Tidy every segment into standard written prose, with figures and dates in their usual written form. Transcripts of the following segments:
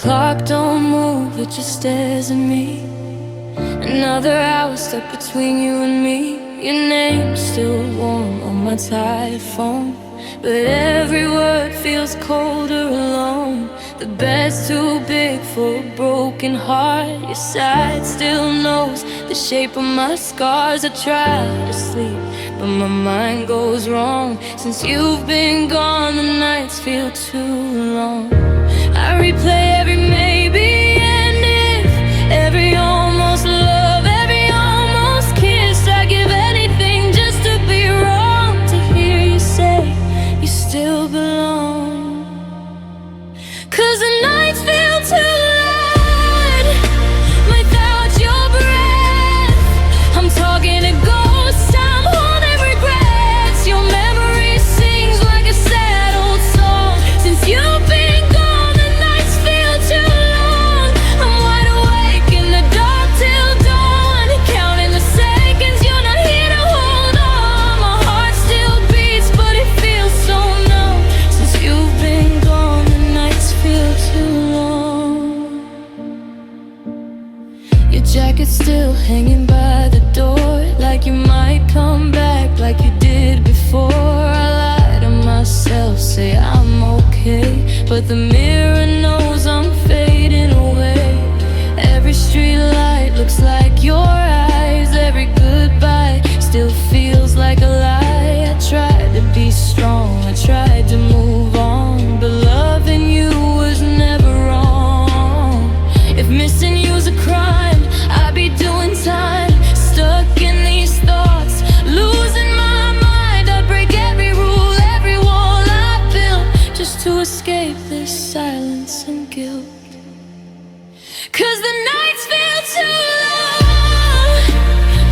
clock don't move, it just stares at me. Another hour stuck between you and me. Your name's still warm on my tired phone, but every word feels colder alone. The bed's too big for a broken heart. Your side still knows the shape of my scars. I try to sleep, but my mind goes wrong. Since you've been gone, the nights feel too long. I replay every maybe and if, every almost love, every almost kiss. I give anything just to be wrong, to hear you say you still belong. 'Cause the nights feel too long without your breath. I'm talking to ghosts, I'm holding regrets. Your memory sings like a sad old song. Since you've been gone, the nights feel too long. I'm wide awake in the dark till dawn, counting the seconds you're not here to hold on. My heart still beats, but it feels so numb. Since you've been gone, the nights feel too long. Your jacket's still hanging by the door, like you might come back, like you did before. I lie to myself, say I'm okay, but the mirror knows I'm fading away. Every street light looks like your eyes. Every goodbye still feels like a lie. I tried to be strong, I tried to move on, but loving you was never wrong. If missing you's a crime, I'd be doing time. Stuck in these thoughts, losing my mind. I'd break every rule, every wall I built, just to escape this silence and guilt. 'Cause the nights feel too long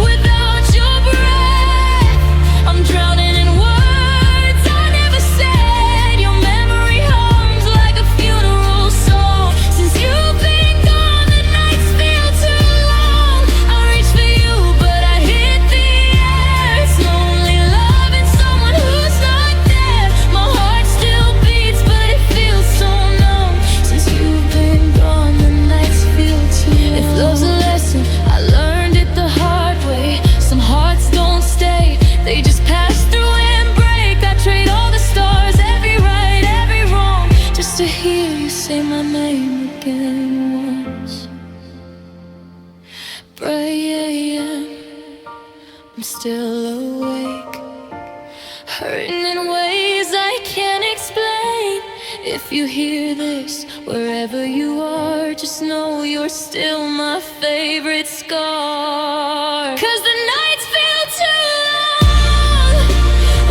without your breath. I'm drowning in words I never said. Your memory hums like a funeral song. Since you've been gone, the nights feel too long. I reach for you, but I hit the air. It's lonely loving someone who's not there. My heart still beats, but it feels so numb. Since you've been gone, the nights feel too long. If love's a lesson, I learned it the hard way. Some hearts don't stay, they just pass through and break. I trade all the stars, every right, every wrong, just to hear you say my name again once. Brian, I'm still awake, hurting in ways I can't explain. If you hear this, wherever you are, just know you're still my favorite scar. 'Cause the nights feel too long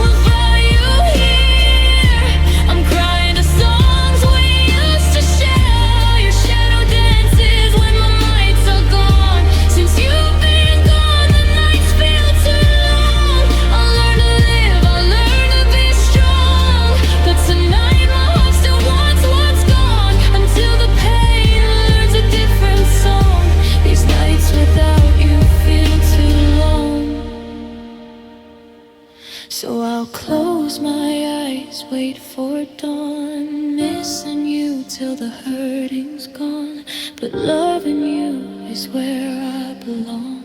without you here. I'm crying to songs we used to share. Your shadow dances when my nights are gone. Since you've been gone, the nights feel too long. I'll learn to live, I'll learn to be strong, but tonight my heart still wants what's gone. Until the pain learns a different song. These nights without you feel too long. So I'll close my eyes, wait for dawn, missing you till the hurting's gone. But loving you is where I belong,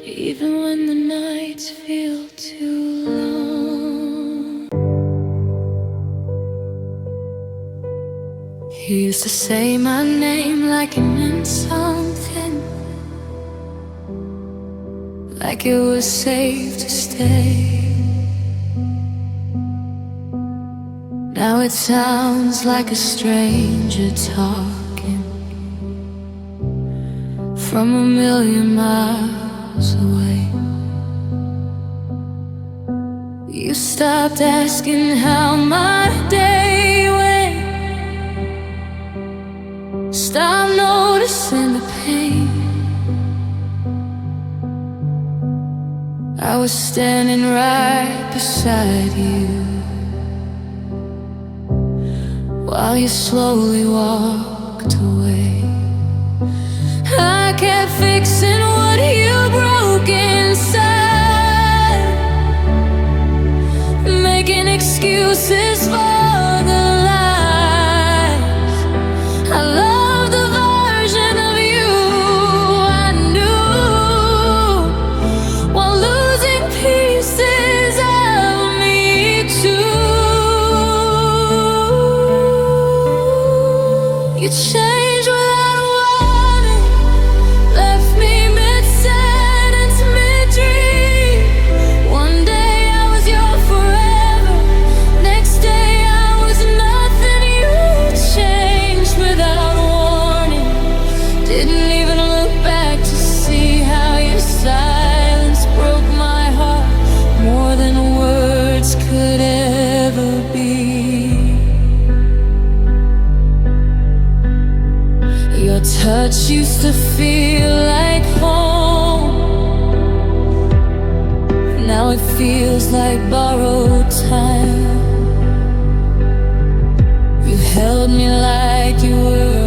even when the nights feel too long. You used to say my name like it meant something, like it was safe to stay. Now it sounds like a stranger talking from a million miles away. You stopped asking how my day went, stopped noticing the pain. I was standing right beside you while you slowly walked away. I kept fixing what you broke inside, making excuses for the lies I love. touch used to feel like home. Now it feels like borrowed time. You held me like you were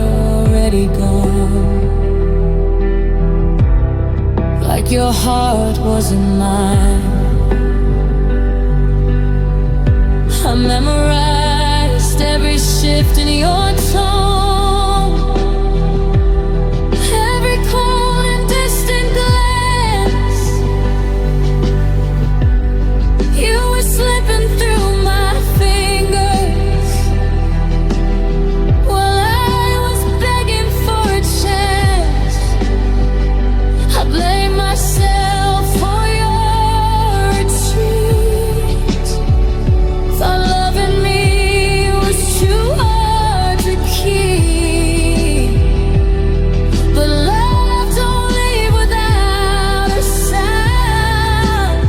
already gone, like your heart wasn't mine. I memorized every shift in your tone, every cold and distant glance. You were slipping through my fingers while I was begging for a chance. I blame myself for your retreat. Thought loving me was too hard to keep, but love don't leave without a sound.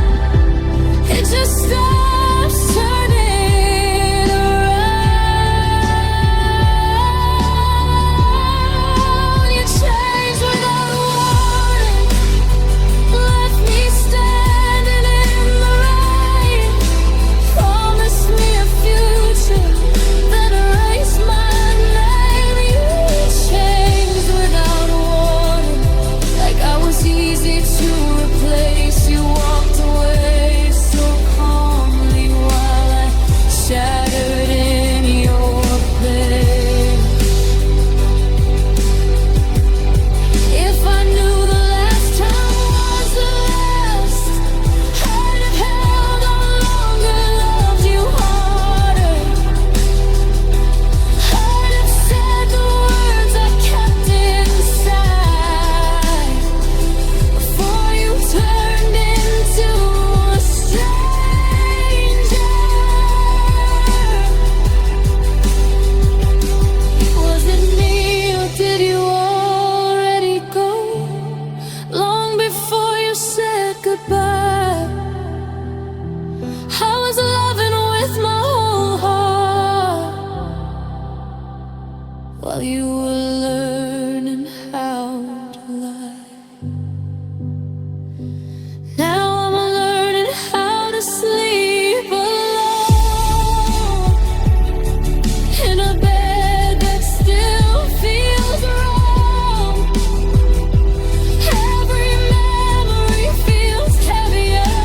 It just stops turning around. You changed without warning, left me standing in the rain. Promised me a future, then erased my name. You changed without warning, like I was easy to replace. You walked away so calmly while I shattered in your place. If I knew the last time was the last, I'd have held on longer, loved you harder. I'd have said the words I kept inside before you turned into a stranger. Was it me, or did you already go long before you said goodbye? I was loving with my whole heart while you were learning how to lie. Now I'm learning how to sleep alone in a bed that still feels wrong. Every memory feels heavier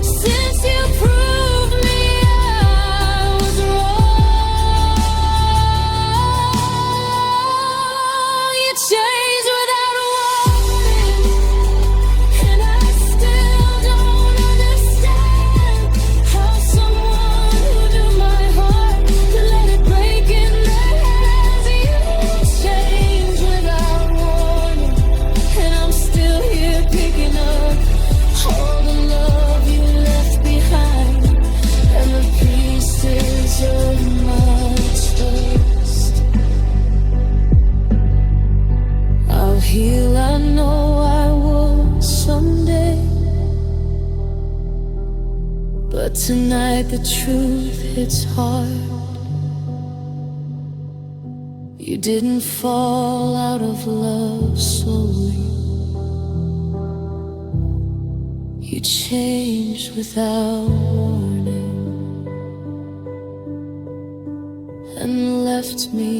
since you proved me I was wrong. You changed without warning, and I still don't understand how someone who knew my heart could let it break in their hands. You changed without warning, and I'm still here picking up all the love you left behind and the pieces of my trust. I'll heal, I know I will someday, but tonight the truth hits hard. You didn't fall out of love slowly. You changed without warning and left me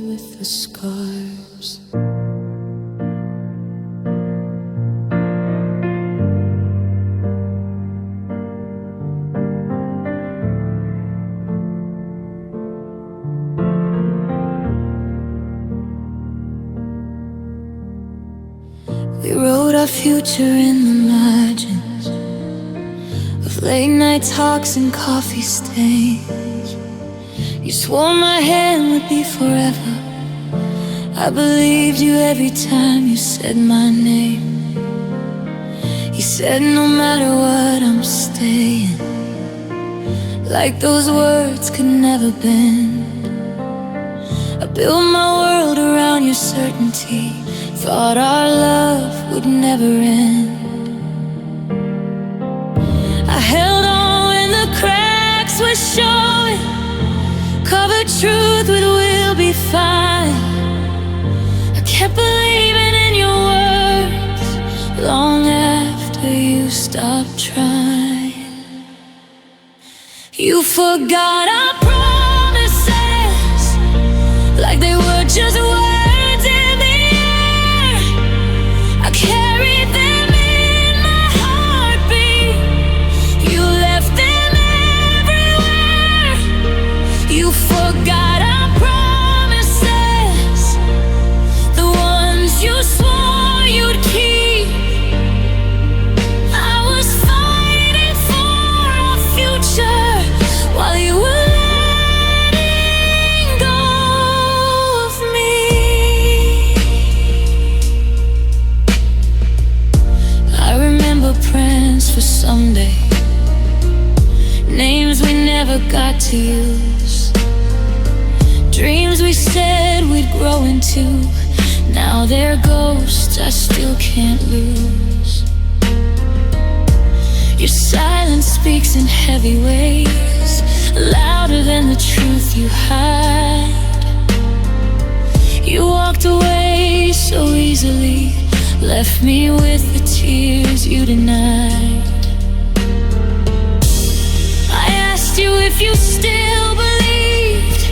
with the scars. We wrote our future in the margins of late night talks and coffee stains. You swore my hand would be forever. I believed you every time you said my name. You said no matter what I'm staying, like those words could never bend. I built my world around your certainty, thought our love would never end. I held on when the cracks were showing, covered truth with we'll be fine. forgot our promises, like they were just words in the air. I carried them in my heartbeat. You left them everywhere. You forgot our promises, the ones you swore you'd keep. I was fighting for our future while you were letting go of me. I remember plans for someday, names we never got to use, dreams we said we'd grow into. Now they're ghosts I still can't lose. Your silence speaks in heavy ways, louder than the truth you hide. You walked away so easily, left me with the tears you denied. I asked you if you still believed.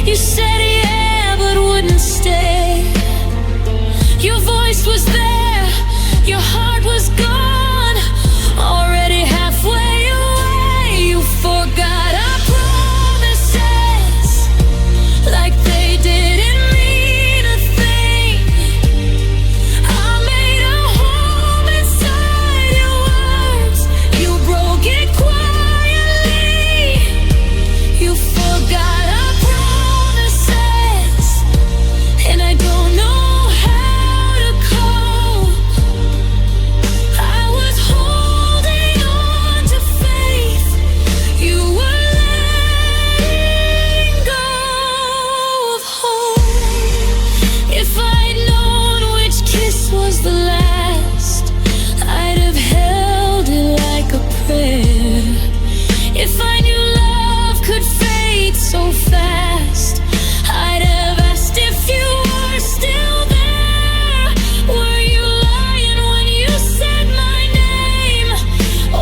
You said yeah, but wouldn't stay. Your voice was there, your heart was gone, already halfway away. You forgot our promises, like they didn't mean a thing. I made a home inside your words, you broke it quietly. You forgot our promises, and I don't know how to cope. I was holding on to faith, you were letting go of hope. If I'd known which kiss was the last, I'd have held it like a prayer. If I knew love could fade so fast, I'd have asked if you were still there. Were you lying when you said my name,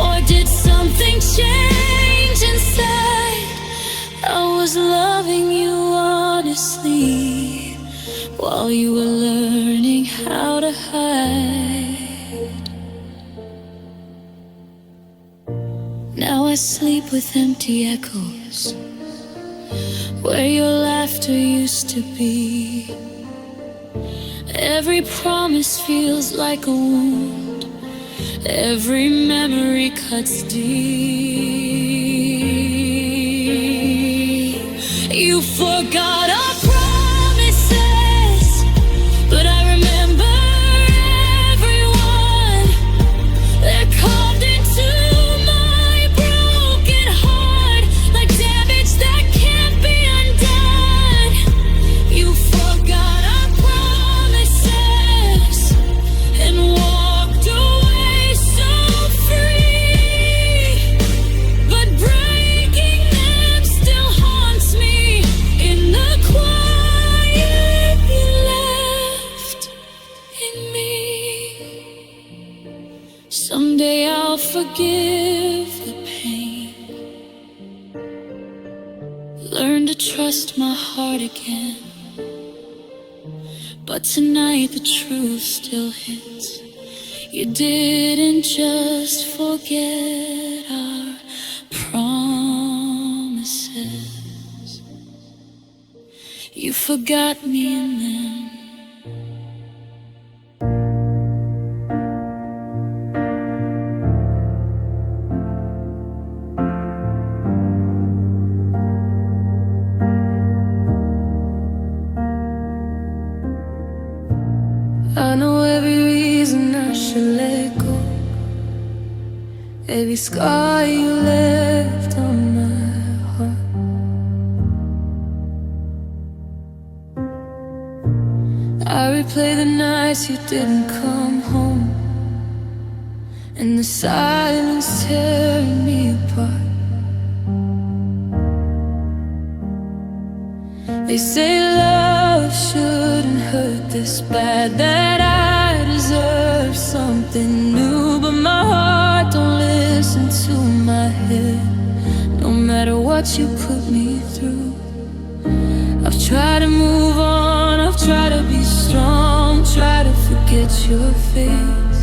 or did something change inside? I was loving you honestly, while you were learning how to hide. Now I sleep with empty echoes, where your laughter used to be. Every promise feels like a wound, every memory cuts deep. You forgot our promises, but I remember everyone. They're carved into my broken heart, like damage that can't be undone. You forgot our promises and walked away so free, but breaking them still haunts me in the quiet you left in me. Someday I'll forgive the pain, learn to trust my heart again. But tonight the truth still hits. You didn't just forget our promises, you forgot me in them. I know every reason I should let go, every scar you left on my heart. I replay the nights you didn't come home, and the silence tearing me apart. They say love shouldn't hurt this bad, that I deserve something new, but my heart don't listen to my head. No matter what what you put me through. I've tried to move on, I've tried to be strong, try to forget your face.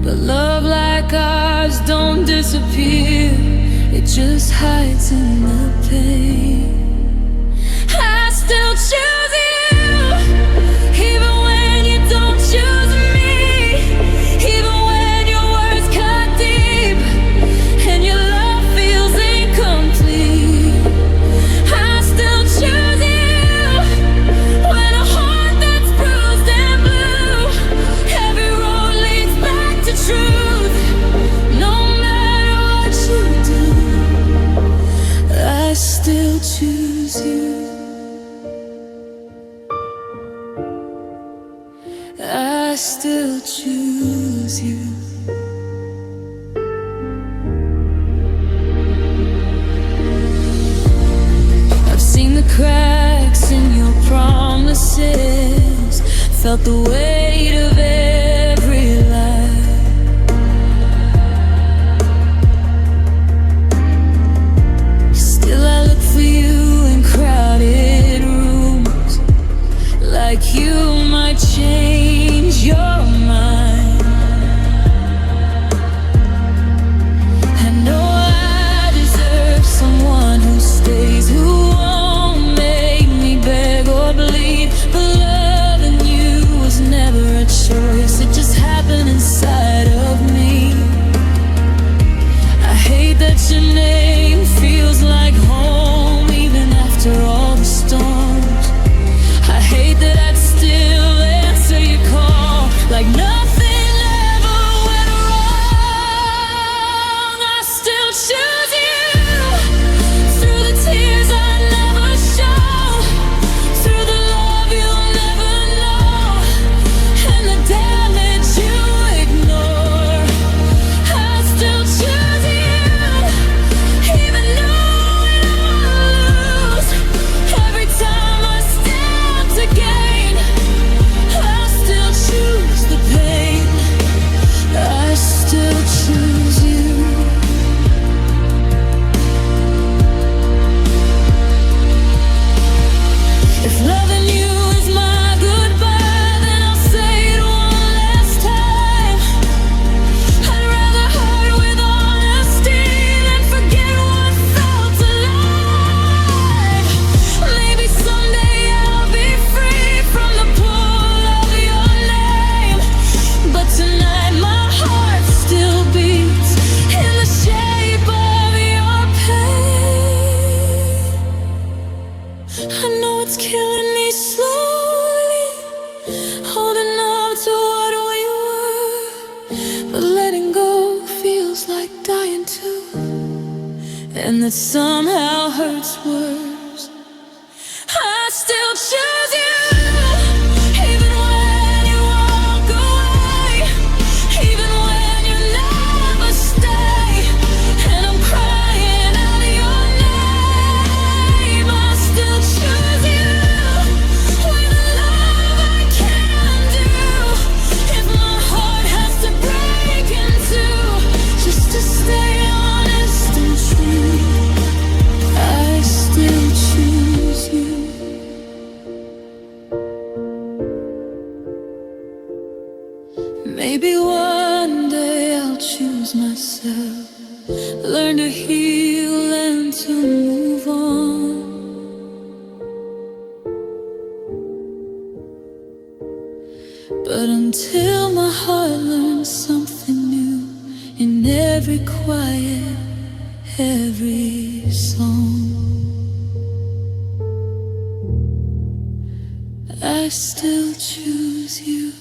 But love like ours don't disappear, it just hides in the pain. I still choose you, even when you don't choose me, even when your words cut deep and your love feels incomplete. I still choose you, when a heart that's bruised and blue, every road leads back to truth. No matter what you do, I still choose you. I still choose you. I've seen the cracks in your promises, felt the weight of every lie. Still I look for you in crowded rooms, like you might change your mind. I know I deserve someone who stays, who won't make me beg or bleed. But loving you was never a choice, it just happened inside of me. I hate that your name feels like home, even after all the storms. I hate that I'd still answer your call, like nothing ever went wrong. I still choose you, through the tears I never show, through the love you'll never know, and the damage you ignore. I still choose you, even knowing I'll lose. Every time I stand to gain, I still choose the pain. I still choose you. If loving you is my goodbye, then I'll say it one last time. I'd rather hurt with honesty than forget what felt alive. Maybe someday I'll be free from the pull of your name, but tonight my heart still beats in the shape of your pain. I know it's killing me slowly, holding on to what we were, but letting go feels like dying too, and that somehow hurts worse. I still choose you, even when you walk away, even when you never stay, and I'm crying out your name. I still choose you, with the love I can do, if my heart has to break in two, just to stay honest and true. I still choose you. Maybe one day I'll choose myself, learn to heal and to move on. But until my heart learns something new, in every quiet, every song, I still choose you.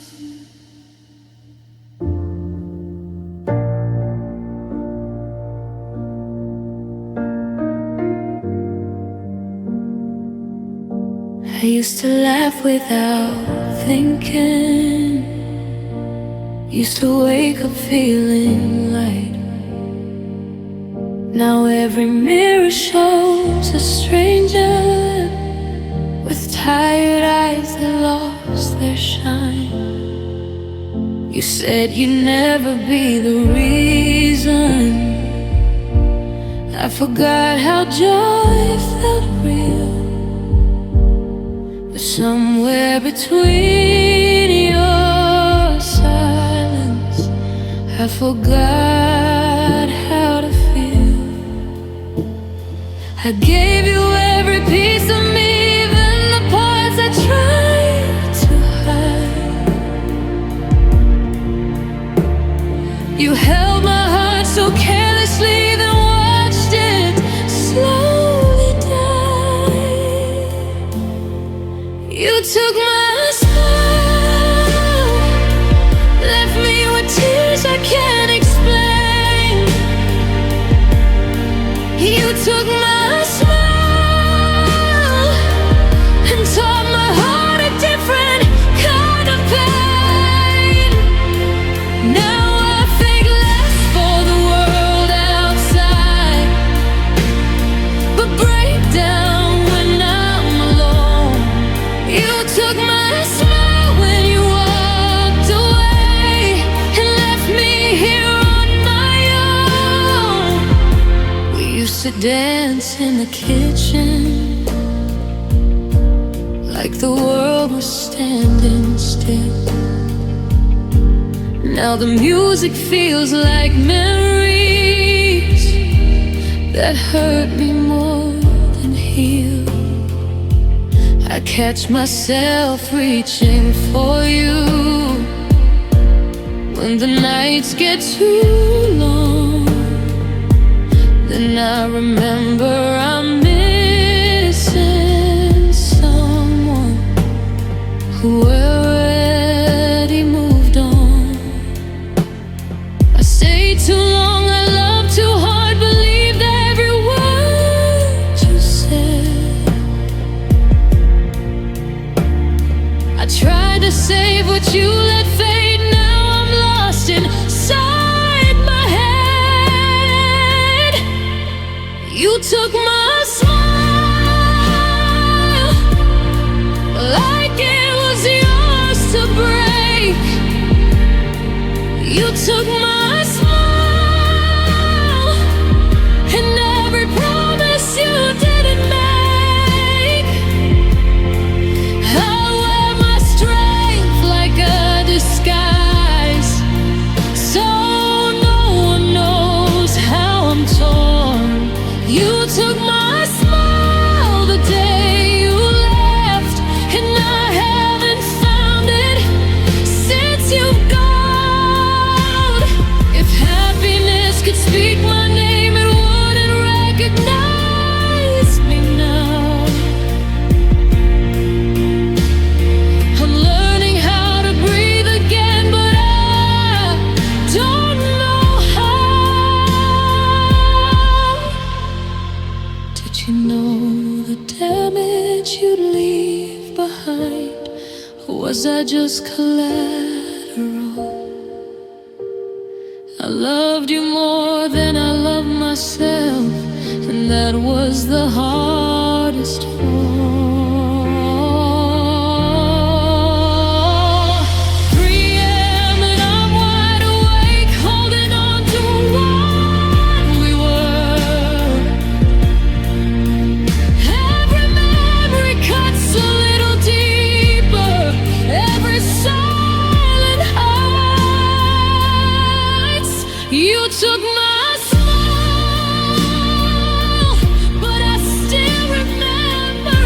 I used to laugh without thinking, used to wake up feeling light. Now every mirror shows a stranger with tired eyes that lost their shine. You said you'd never be the reason I forgot how joy felt real, but somewhere between your silence, I forgot how to feel. I gave you every piece of me, even the parts I tried to hide. You held my heart so carelessly, then watched it slowly die. You took my smile, left me with tears I can't explain. You took my smile and taught my heart a different kind of pain. Now I fake less for the world outside, but break down when I'm alone. You took my smile when you walked away and left me here on my own. We used to dance in the kitchen like the world was standing still. Now the music feels like memories that hurt me more than heal. I catch myself reaching for you when the nights get too long. Then I remember I'm missing someone who already moved on. I stayed too long, I loved too hard, believed every word you said. I tried to save what you let fade. Now I'm lost inside my head. You took my smile like it was yours to break. You took my smile and every promise you didn't make. I wear my strength like a disguise, so no one knows how I'm torn. You took my smile the day you left, and I haven't found it since you've gone. If happiness could speak my name, it wouldn't recognize me now. I'm learning how to breathe again, but I don't know how. Did you know the damage you'd leave behind? Or was I just collateral? I loved you more than I loved myself, and that was the hardest fall. 3 a.m. and I'm wide awake, holding on to what we were. Every memory cuts a little deeper, every silent heights. You took my smile, but I still remember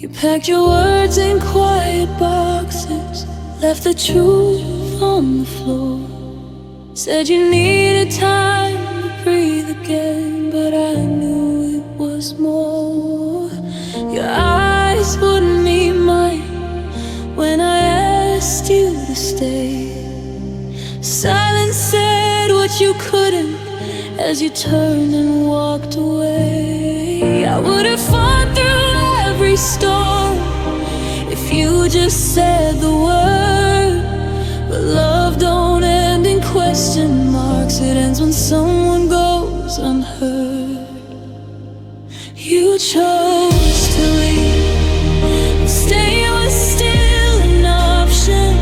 You packed your words in quiet boxes, left the truth on the floor. Said you needed time to breathe again, but I knew it was more. Your eyes wouldn't meet mine when I asked you to stay. Silence said what you couldn't as you turned and walked away. I would have fought through every storm if you just said the word. But love don't end in question marks, it ends when someone goes unheard. You chose to leave, stay was still an option.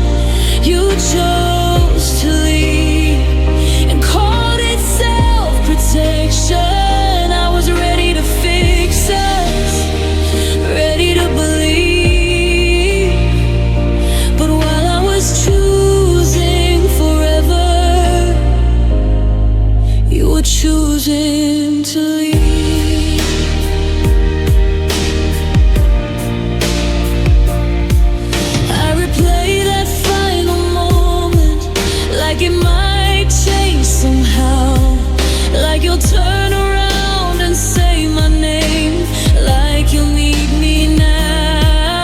You chose to leave and called it self-protection. I was ready to fix us, ready to believe. But while I was choosing forever, you were choosing to leave. Like it might change somehow, like you'll turn around and say my name, like you'll need me now.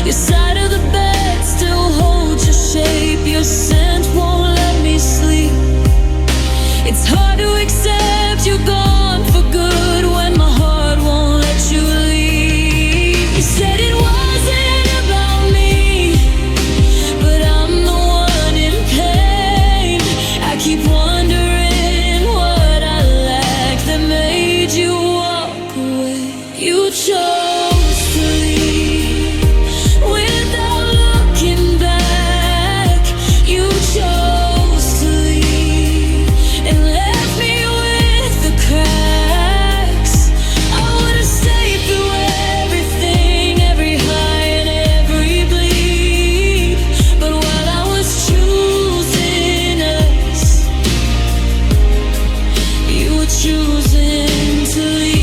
Your side of the bed still holds your shape, your scent won't let me sleep. It's hard to accept you're gone for good when my heart won't let you leave. You said it wasn't about me, but I'm the one in pain. I keep wondering what I lacked that made you walk away. You chose to leave without looking back. You chose to leave and left me with the cracks. I would have stayed through everything, every high and every bleed. But while I was choosing us, you were choosing to leave.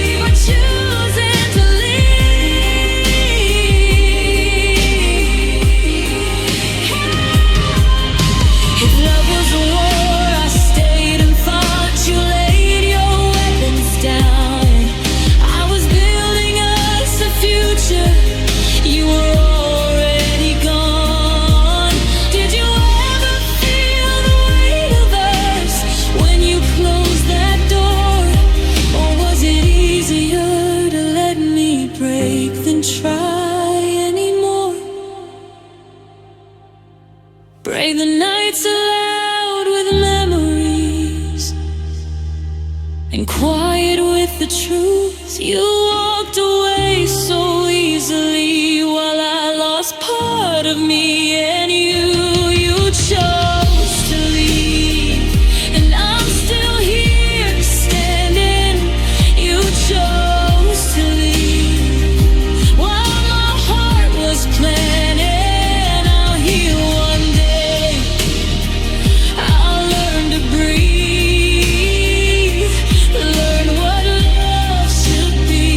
You were choosing to leave. If love was a war, I stayed and fought. You laid your weapons down. I was building us a future. You were already gone. Did you ever feel the weight of us when you closed that door? Or was it easier to let me break than try anymore? Break the nights aloud with memories and quiet with the truth. You walked away so easily while I lost part of me and you chose to leave. And I'm still here standing. You chose to leave while my heart was planning. I'll heal one day, I'll learn to breathe, learn what love should be.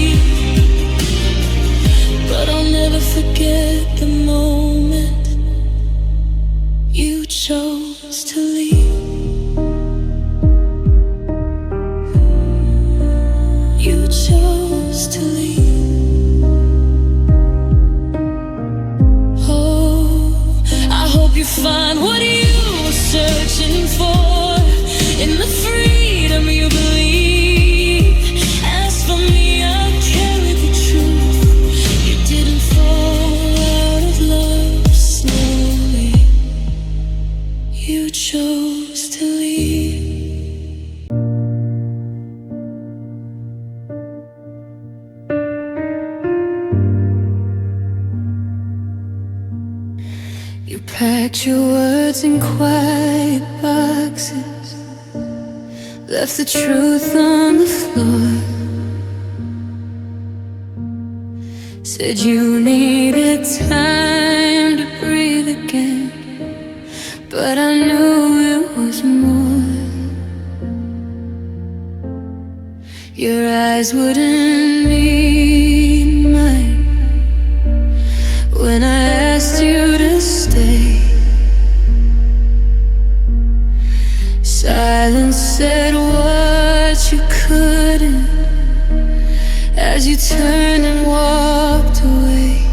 But I'll never forget the moment you chose to leave. You chose to leave. Oh, I hope you find what you were searching for in the freedom you believe. As for me, I'll carry the truth. You didn't fall out of love slowly. You chose to leave. You packed your words in quiet boxes, left the truth on the floor. Said you needed time to breathe again, but I knew it was more. eyes wouldn't meet mine when I asked you to stay. Silence said what you couldn't as you turned and walked away.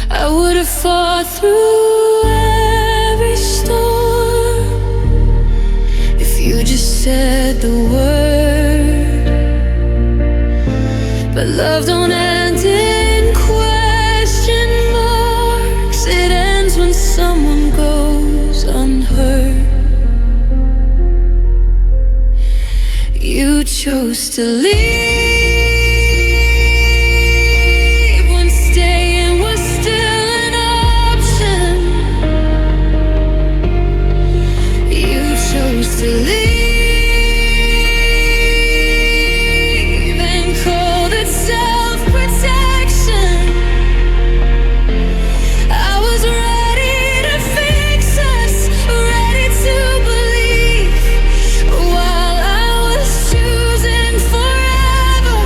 I would have fought through every storm if you just said the word. But love don't end in question marks. It ends when someone goes unheard. You chose to leave when staying was still an option. You chose to leave and called it self-protection. I was ready to fix us, ready to believe. While I was choosing forever,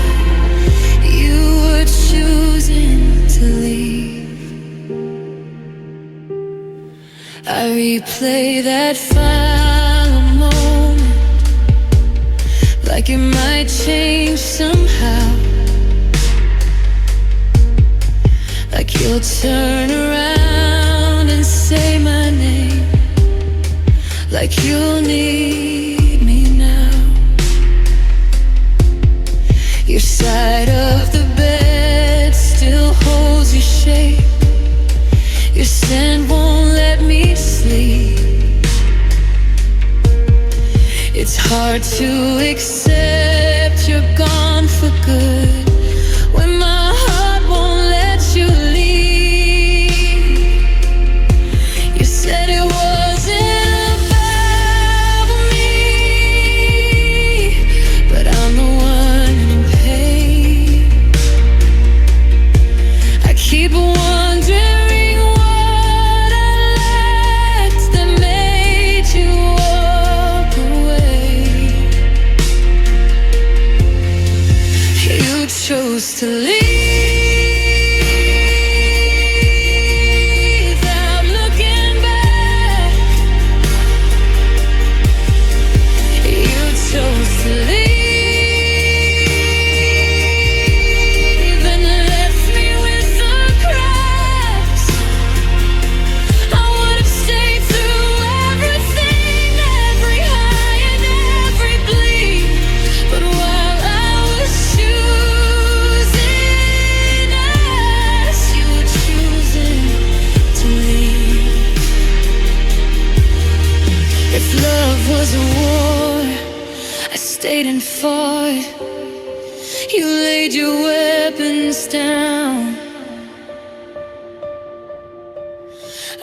you were choosing to leave. I replay that final moment like it might change somehow. Like you'll turn around and say my name. Like you'll need me now. Your side of the bed still holds your shape. Your scent won't let me sleep. It's hard to accept you're gone for good when my heart won't let you leave. You said it wasn't about me, but I'm the one in pain. I keep wondering what I lacked that made you walk away. You chose to leave without looking back. You chose to leave and left me with the cracks. I would have stayed through everything, every high and every bleed. But while I was choosing us, you were choosing to leave. If love was a war, I stayed and fought. You laid your weapons down.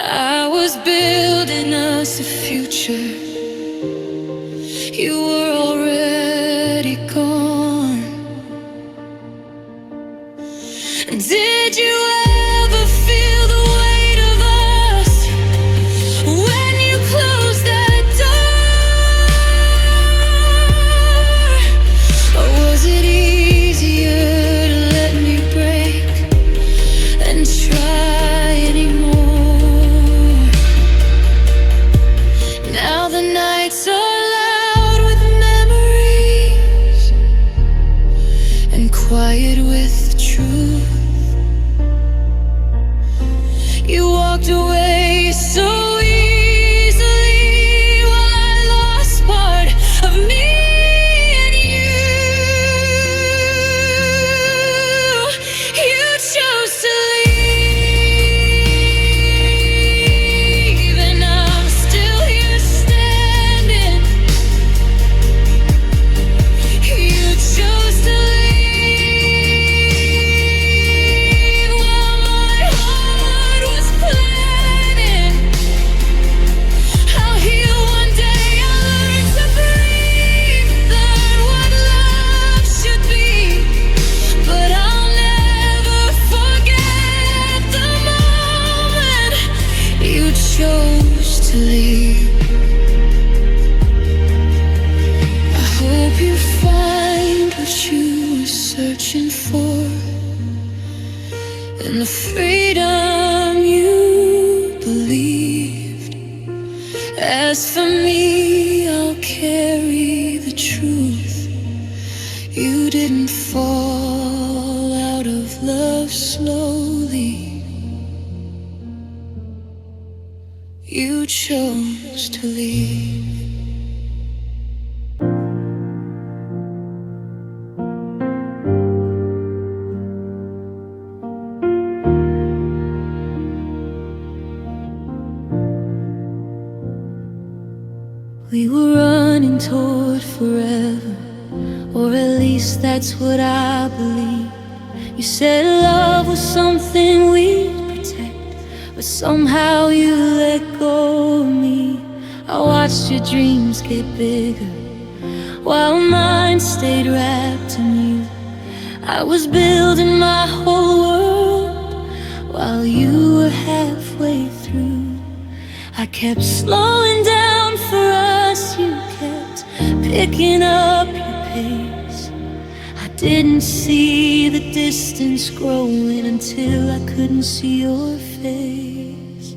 I was building us a future. You were already gone. Did you ever feel the weight of us when you closed that door? Or was it easier to let me break than try anymore? Now the nights are loud with memories and quiet with truth. You walked away so easily while I lost part of me and you. You chose to leave and I'm still here standing. You chose to leave while my heart was planning. I'll heal one day, I'll learn to breathe, learn what love should be. But I'll never forget the moment you chose to leave. I hope you find You chose to leave. We were running toward forever, or at least that's what I believe. You said love was something we'd protect, but somehow you let go of me. I watched your dreams get bigger, while mine stayed wrapped in you. I was building my whole world, while you were halfway through. I kept slowing down for us, you kept picking up your pace. I didn't see the distance growing until I couldn't see your face.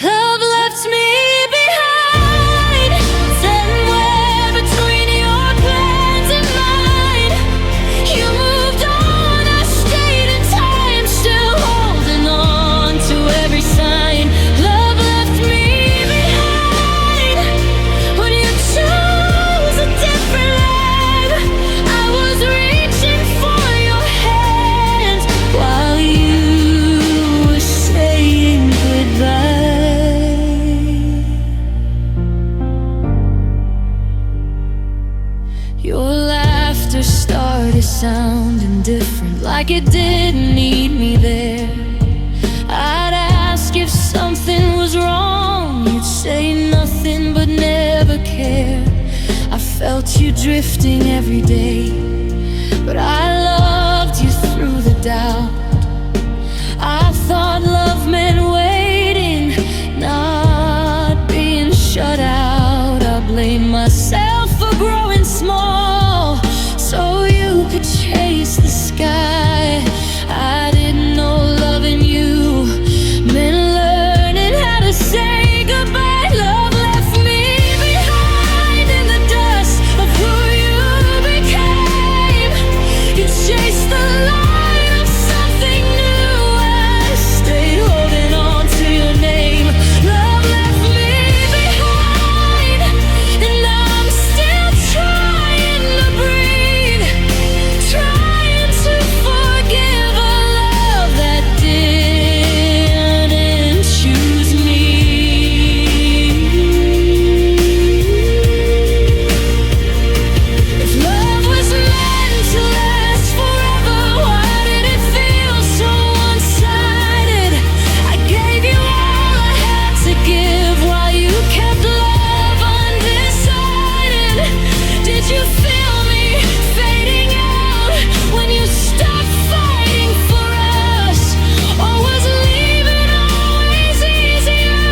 Love left me behind, somewhere between your plans and mine. You moved on, I stayed in time, still holding on to every sign. Love left me behind when you chose a different life. I was reaching for your hands while you were saying goodbye. Your laughter started sounding different, like it didn't need me there. I'd ask if something was wrong, you'd say nothing but never care. I felt you drifting every day, but I loved you through the doubt. I thought love meant waiting, not being shut out. I blame myself for growing small, so you could chase the sky. I didn't know loving you meant learning how to say goodbye. Love left me behind in the dust of who you became. You chased the light of something new, I stayed holding on to your name. Love left me behind, and I'm still trying to breathe, trying to forgive a love that didn't choose me. If love was meant to last forever, why did it feel so one-sided? I gave you all I had to give while you kept love undecided. Did you feel me fading out when you stopped fighting for us? Or was leaving always easier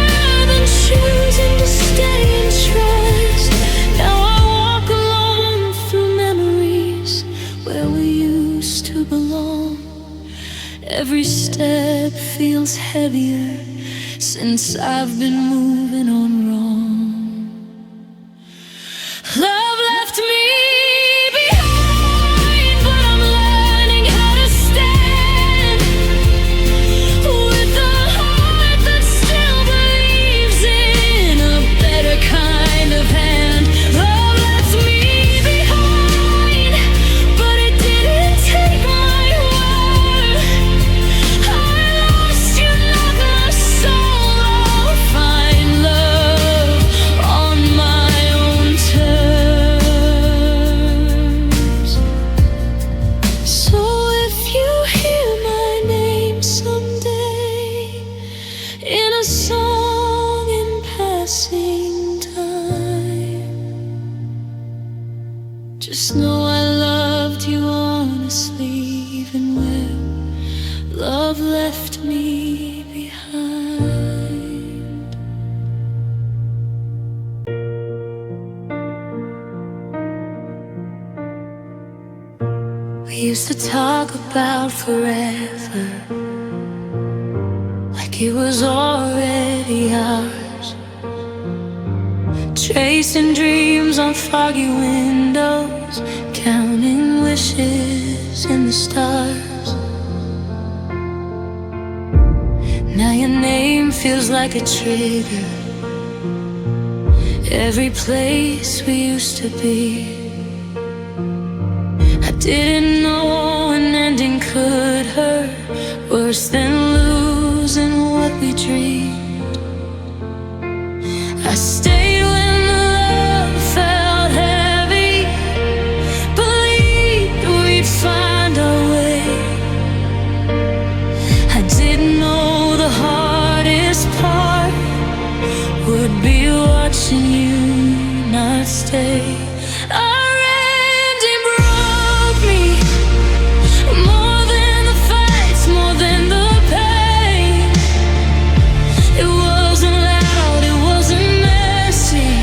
than choosing to stay and trust? Now I walk alone through memories where we used to belong. Every step feels heavier since I've been moving on wrong. Love left me behind, but I'm learning how to stand with a heart that still believes in a better kind of hand. Love left me behind, but it didn't take my word. I lost you, not my soul. I'll find love on my own terms. So if you hear my name someday in a song in passing time, just know I loved you honestly, even when love left me behind. We used to talk about forever, like it was already ours. Chasing dreams on foggy windows, counting wishes in the stars. Now your name feels like a trigger. Every place we used to be. I didn't know an ending could hurt worse than losing what we dreamed. I stayed when the love felt heavy, believed we'd find our way. I didn't know the hardest part would be watching you not stay. Our ending broke me, more than the fights, more than the pain. It wasn't loud, it wasn't messy,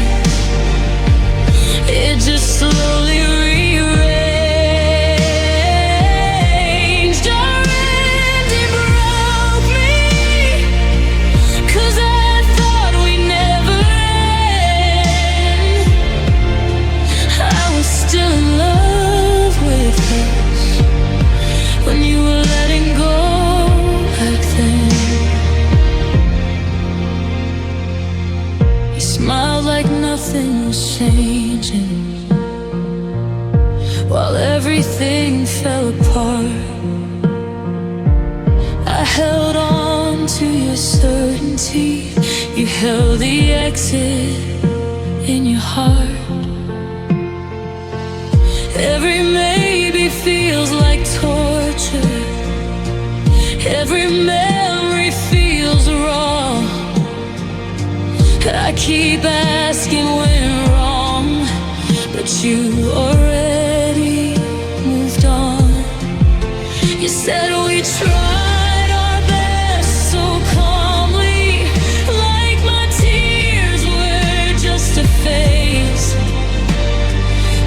it just slowly rearranged. Our ending broke me, 'cause I thought we'd never end. I was still in love with us when you were letting go back then. You smiled like nothing was changing, while everything fell apart. I held on to your certainty, you held the exit in your heart. Every maybe feels like torture, every memory feels wrong. I keep asking when wrong, but you already moved on. You said we tried our best so calmly, like my tears were just a phase.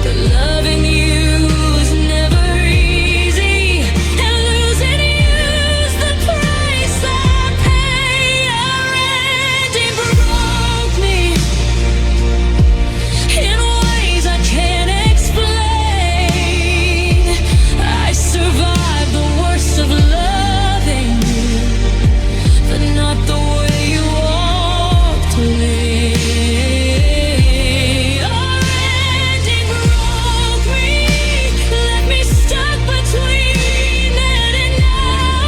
But loving you was never easy, and losing you's the price I paid. Our ending broke me in ways I can't explain. I survived the worst of loving you, but not the way you walked away. Our ending broke me, left me stuck between then and now.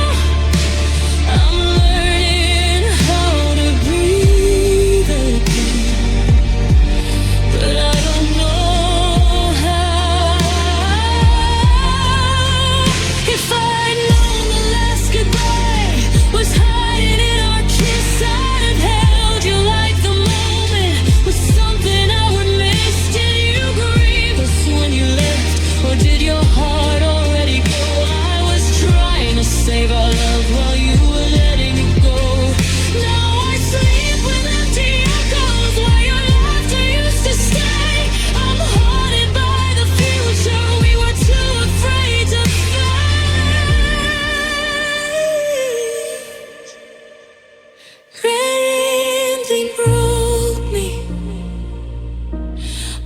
I'm learning how to breathe again, but I don't know how. If I'd known the last goodbye was hiding in our kiss, I'd have held you like the moment was something I would miss. Did you grieve us when you left, or did your heart already go? I was trying to save our love while you were letting it go. Now I sleep with empty echoes where your laughter used to stay. I'm haunted by the future we were too afraid to face. Ending broke me,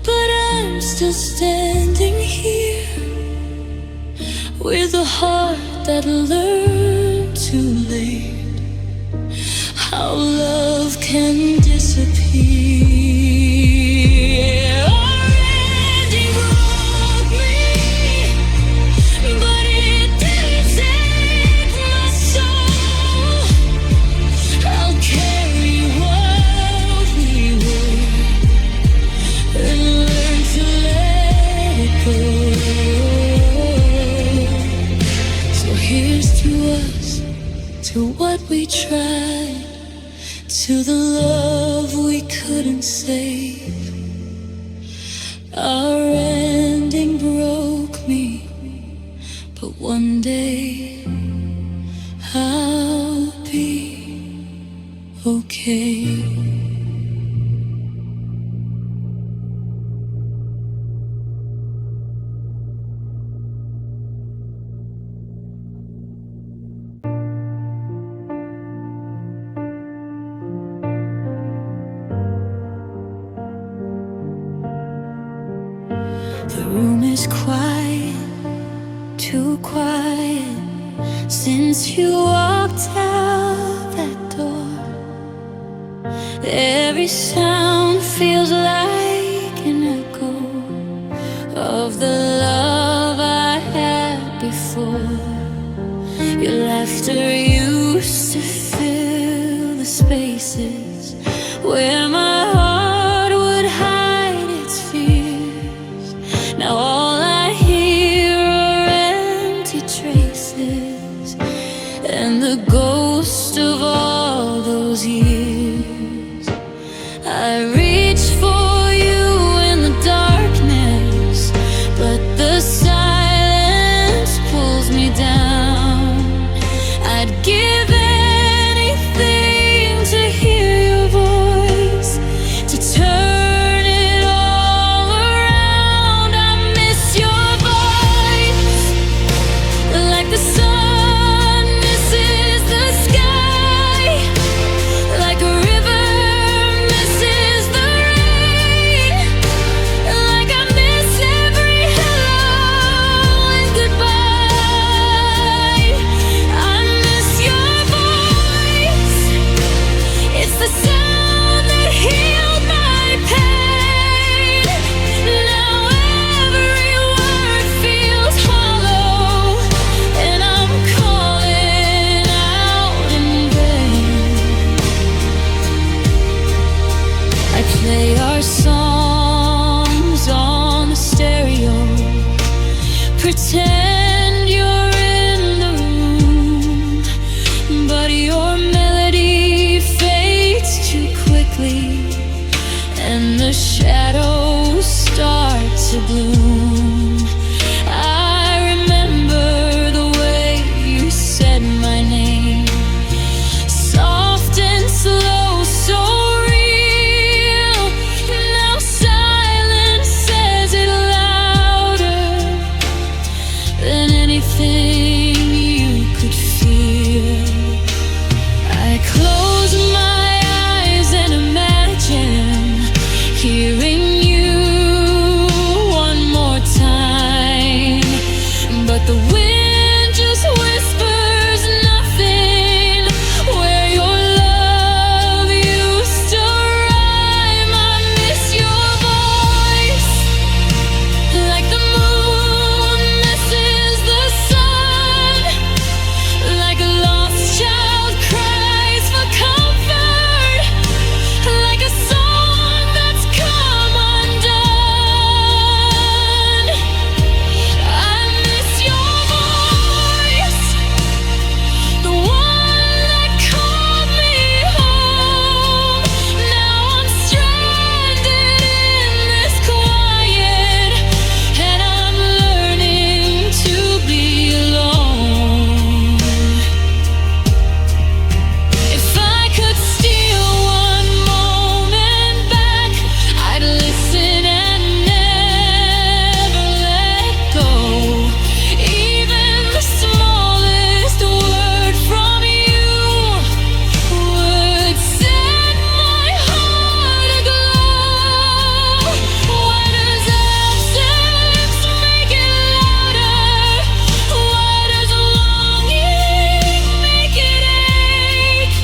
but I'm still standing here with a heart that learned too late how love can disappear. Our ending broke me, but it didn't take my soul. I'll carry what we were and learn to let it go. So here's to us, to what we tried, to the love we couldn't save. Our ending broke me, but one day I'll be okay. The room is quiet, too quiet, since you walked out that door. Every sound feels like an echo of the love I had before. Your laughter used to fill the spaces where my heart would hide its fears. Now all I hear are empty traces and the ghost of all those years. I reach for you in the darkness, but the silence pulls me down. I'd give anything to hear your voice, to turn it all around. I miss your voice, like the sun misses the sky, like a river misses the rain, like I miss every hello and goodbye. I miss your voice. It's the sound that healed my pain. Now every word feels hollow, and I'm calling out in vain. I play our songs on the stereo, pretend you're in the room, but your melody fades too quickly, and the shadows start to bloom. I remember the way you said my name, soft and slow, so real. Now silence says it louder than anything you could feel. I close my eyes and imagine hearing you one more time, but the wind just whispers nothing where your love used to rhyme. I miss your voice, like the moon misses the sun, like a lost child cries for comfort, like a song that's come undone. I miss your voice, the one that called me home. Now I'm stranded in this quiet, and I'm learning to be alone. If I could steal one moment back, I'd listen and never let go. Even the smallest word from you would set my heart aglow. Why does absence make it louder? Why does longing make it ache?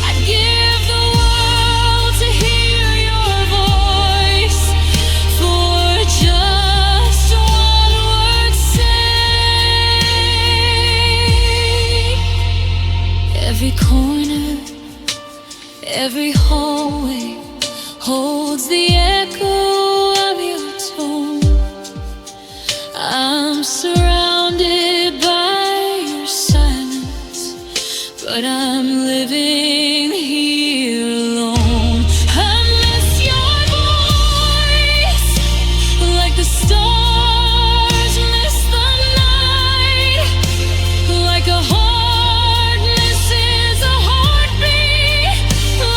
I'd give the world to hear your voice, for just one word's sake. Every corner, every hallway holds the echo of your tone. I'm surrounded by your silence, but I'm living here alone. I miss your voice, like the stars miss the night, like a heart misses a heartbeat,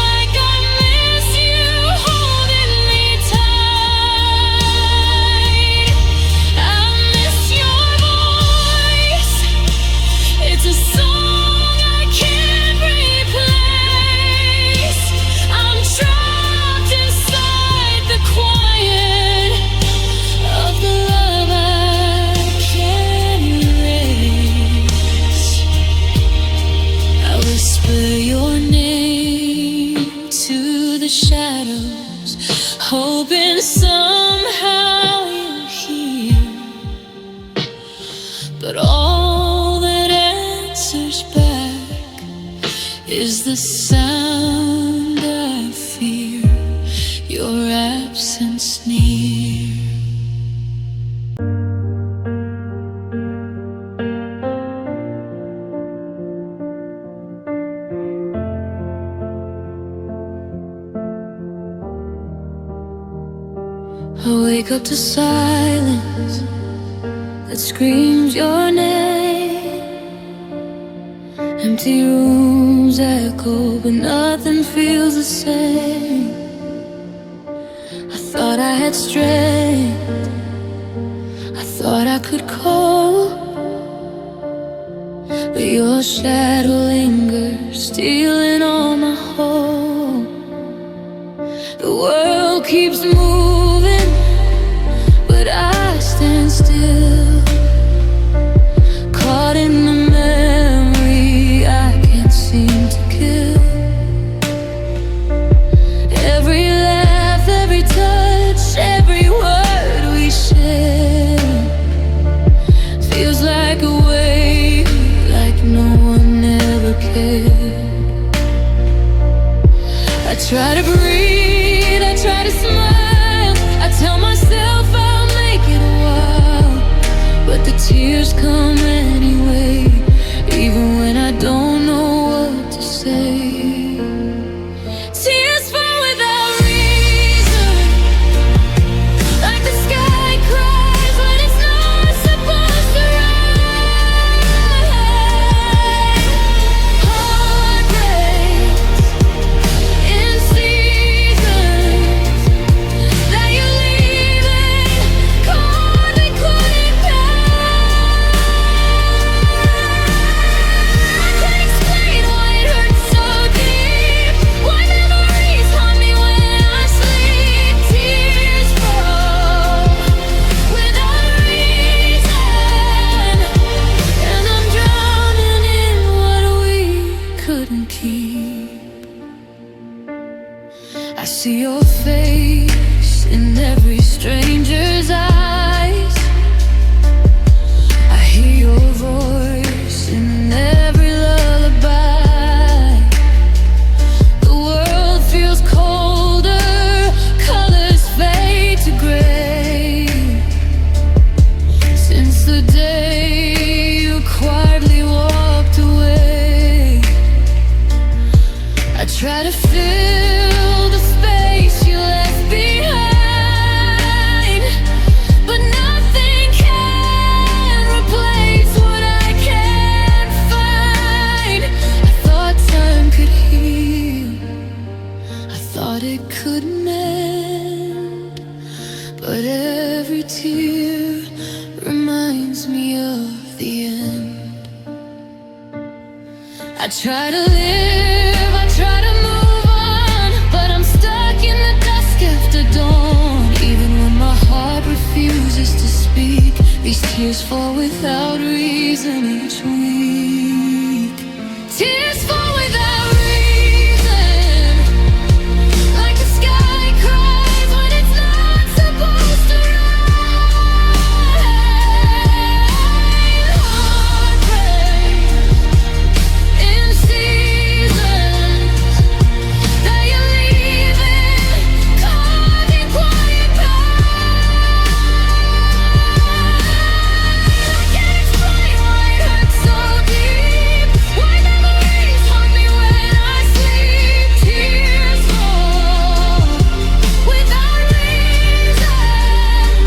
like I miss you holding me tight. the sound I fear, your absence near. I wake up to silence that screams your name. Empty rooms echo, but nothing feels the same. I thought I had strength, I thought I could cope, but your shadow lingers, stealing all my hope. The world keeps moving, but I stand still, caught in the memory I can't seem to kill. Every laugh, every touch, every word we share feels like a wave, like no one ever cared. I try to breathe, I try to smile, I tell myself I'll make it a while, but the tears come anyway, even when I don't know what to say. Tears fall without reason, like the sky cries when it's not supposed to rain. Heartbreaks in seasons that you're leaving, caught we couldn't pass. I can't explain why it hurts so deep, why memories haunt me when I sleep. Tears fall without reason, and I'm drowning in what we couldn't keep. I see your face in every stranger's eyes, I hear your voice in every lullaby. The world feels colder, colors fade to gray, since the day you quietly walked away. I try to fill the space you left behind, but nothing can replace what I can't find. I thought time could heal, I thought it could mend, but every tear reminds me of the end. I try to live, I try to move on, but I'm stuck in the dusk after dawn. Even when my heart refuses to speak, these tears fall without reason each week. Tears fall without reason, like the sky cries when it's not supposed to rain. Heartbreak in seasons that you're leaving, caught in quiet paths. I can't explain why it hurts so deep, why memories haunt me when I sleep. Tears fall without reason,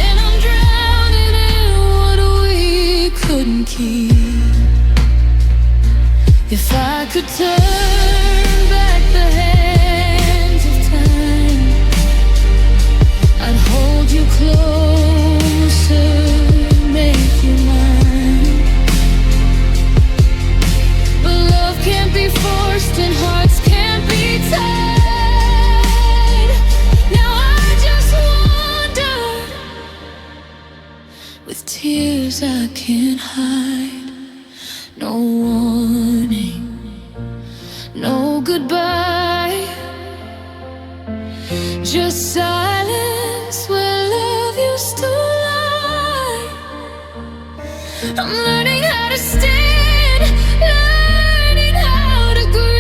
and I'm drowning in what we couldn't keep. If I could turn back the hands of time, I'd hold you closer, make you mine. But love can't be forced and hearts can't be tied. Now I just wander with tears I can't hide. No warning, no goodbye, just silence where love used to lie. I'm learning how to stand, learning how to grow.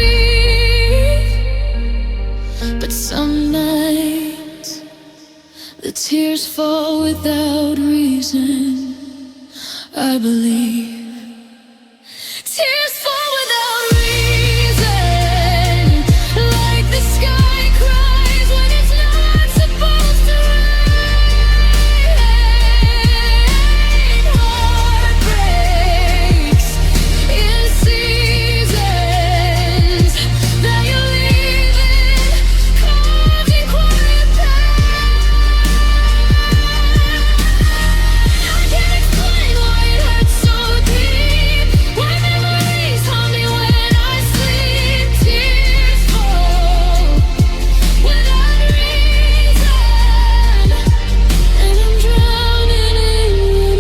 Tears fall without reason, I believe. Tears fall without reason, like the sky cries when it's not supposed to rain. Heartbreaks in seasons that you leave in causing quiet pain. I can't explain why it hurts so deep. Why memories haunt me when I sleep. Tears fall without reason, and I'm drowning in what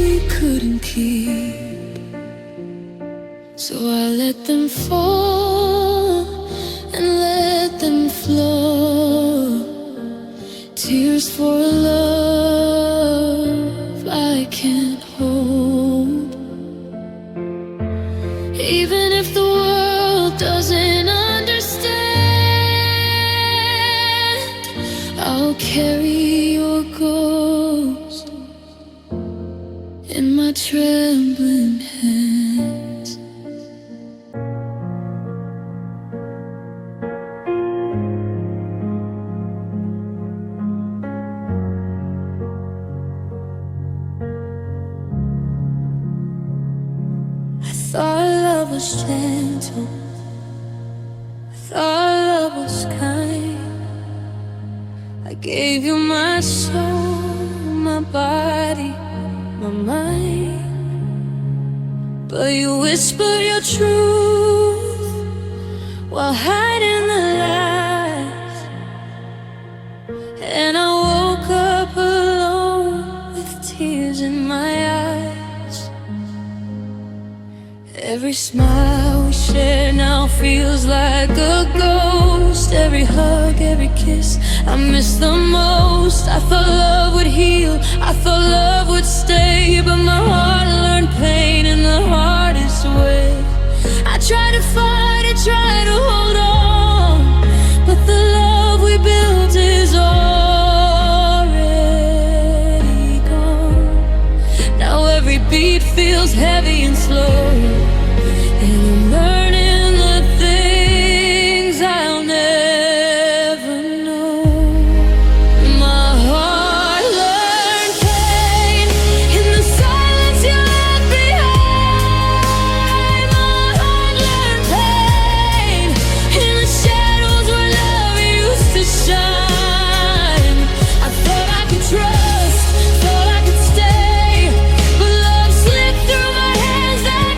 we couldn't keep. So I let them fall and let them flow. Tears for a love I can't hold. Even if the world doesn't understand, I'll carry your ghost in my trembling hands. I thought love was gentle, I thought love was kind. I gave you my soul, my body, my mind. But you whispered your truth while hiding the lies. And I woke up alone with tears in my eyes. Every smile we share now feels like a ghost. Every hug, every kiss I miss the most. I thought love would heal, I thought love would stay, but my heart learned pain in the hardest way. I tried to fight it, tried to hold on, but the love we built is already gone. Now every beat feels heavy and slow, and I'm learning the things I'll never know. My heart learned pain in the silence you left behind. My heart learned pain in the shadows where love used to shine. I thought I could trust, thought I could stay, but love slipped through my hands that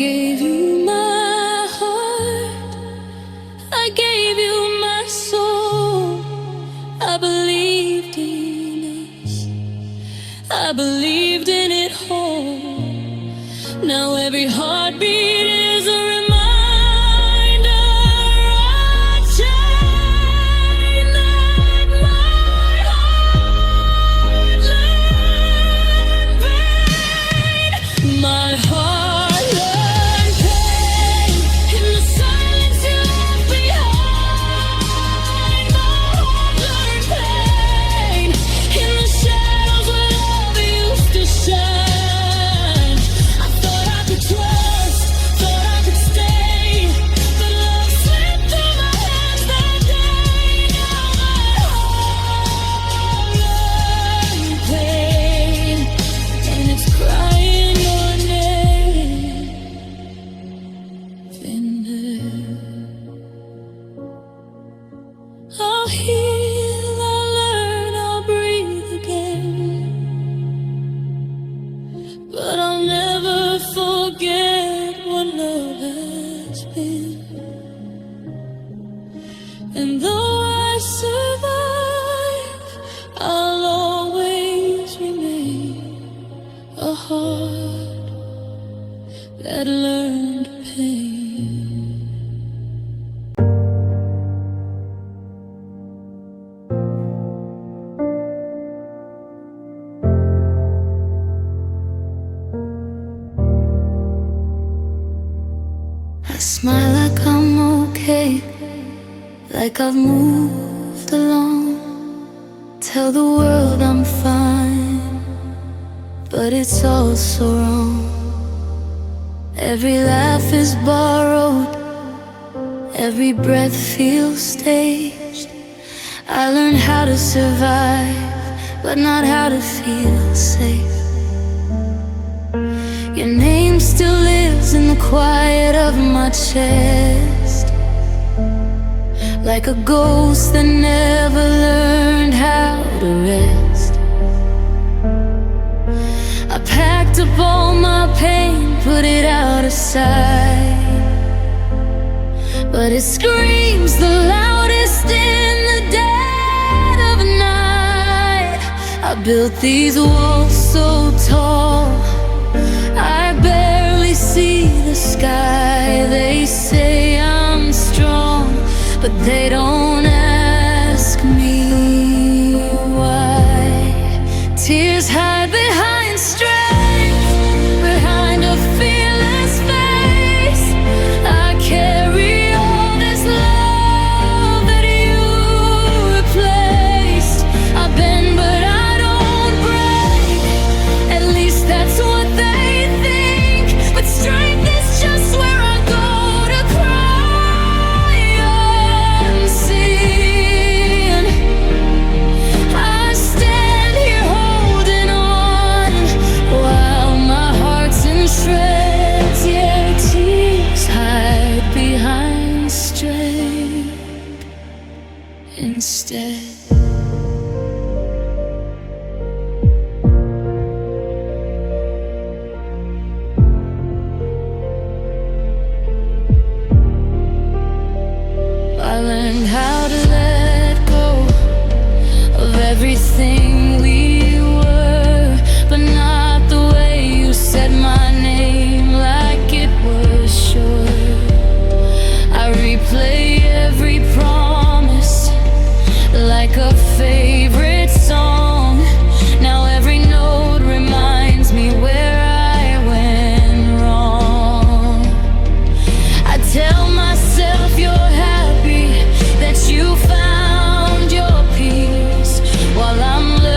gave you my heart, I gave you my soul. I believed in us, I believed in it whole. Now every heartbeat is a reminder, a chain that my heart learned pain. My heart learned pain in the silence you left behind. My heart learned pain in the shadows where love used to shine. Trust, thought I could stay, but love slipped through my hands that day. Now my heart learned pain, and it's crying your name. Been there. I'll heal, I'll learn, I'll breathe again, but I'll never forget what love has been. And though I survive, I'll always remain a heart that learned pain. I smile like I'm okay, like I've moved along. Tell the world I'm fine, but it's all so wrong. Every laugh is borrowed, every breath feels staged. I learned how to survive, but not how to feel safe. Your name still lives in the quiet of my chest, like a ghost that never learned how to rest. I packed up all my pain, put it out of sight, but it screams the loudest in the dead of night. I built these walls so tall, I barely see the sky. They say I'm strong, but they don't ask me why. Tears hide behind strength, behind a fearless face. I carry all this love that you replaced. I bend but I don't break, at least that's what they think. But strength is just where I go to cry unseen. I stand here holding on while my heart's in shreds. Yeah, tears hide behind strength instead. I learned how to let go of everything we were, but not the way you said my name like it was sure. I replay every promise like a favorite song. Now every note reminds me where I went wrong. I tell myself you're happy, that you found your peace, while I'm learning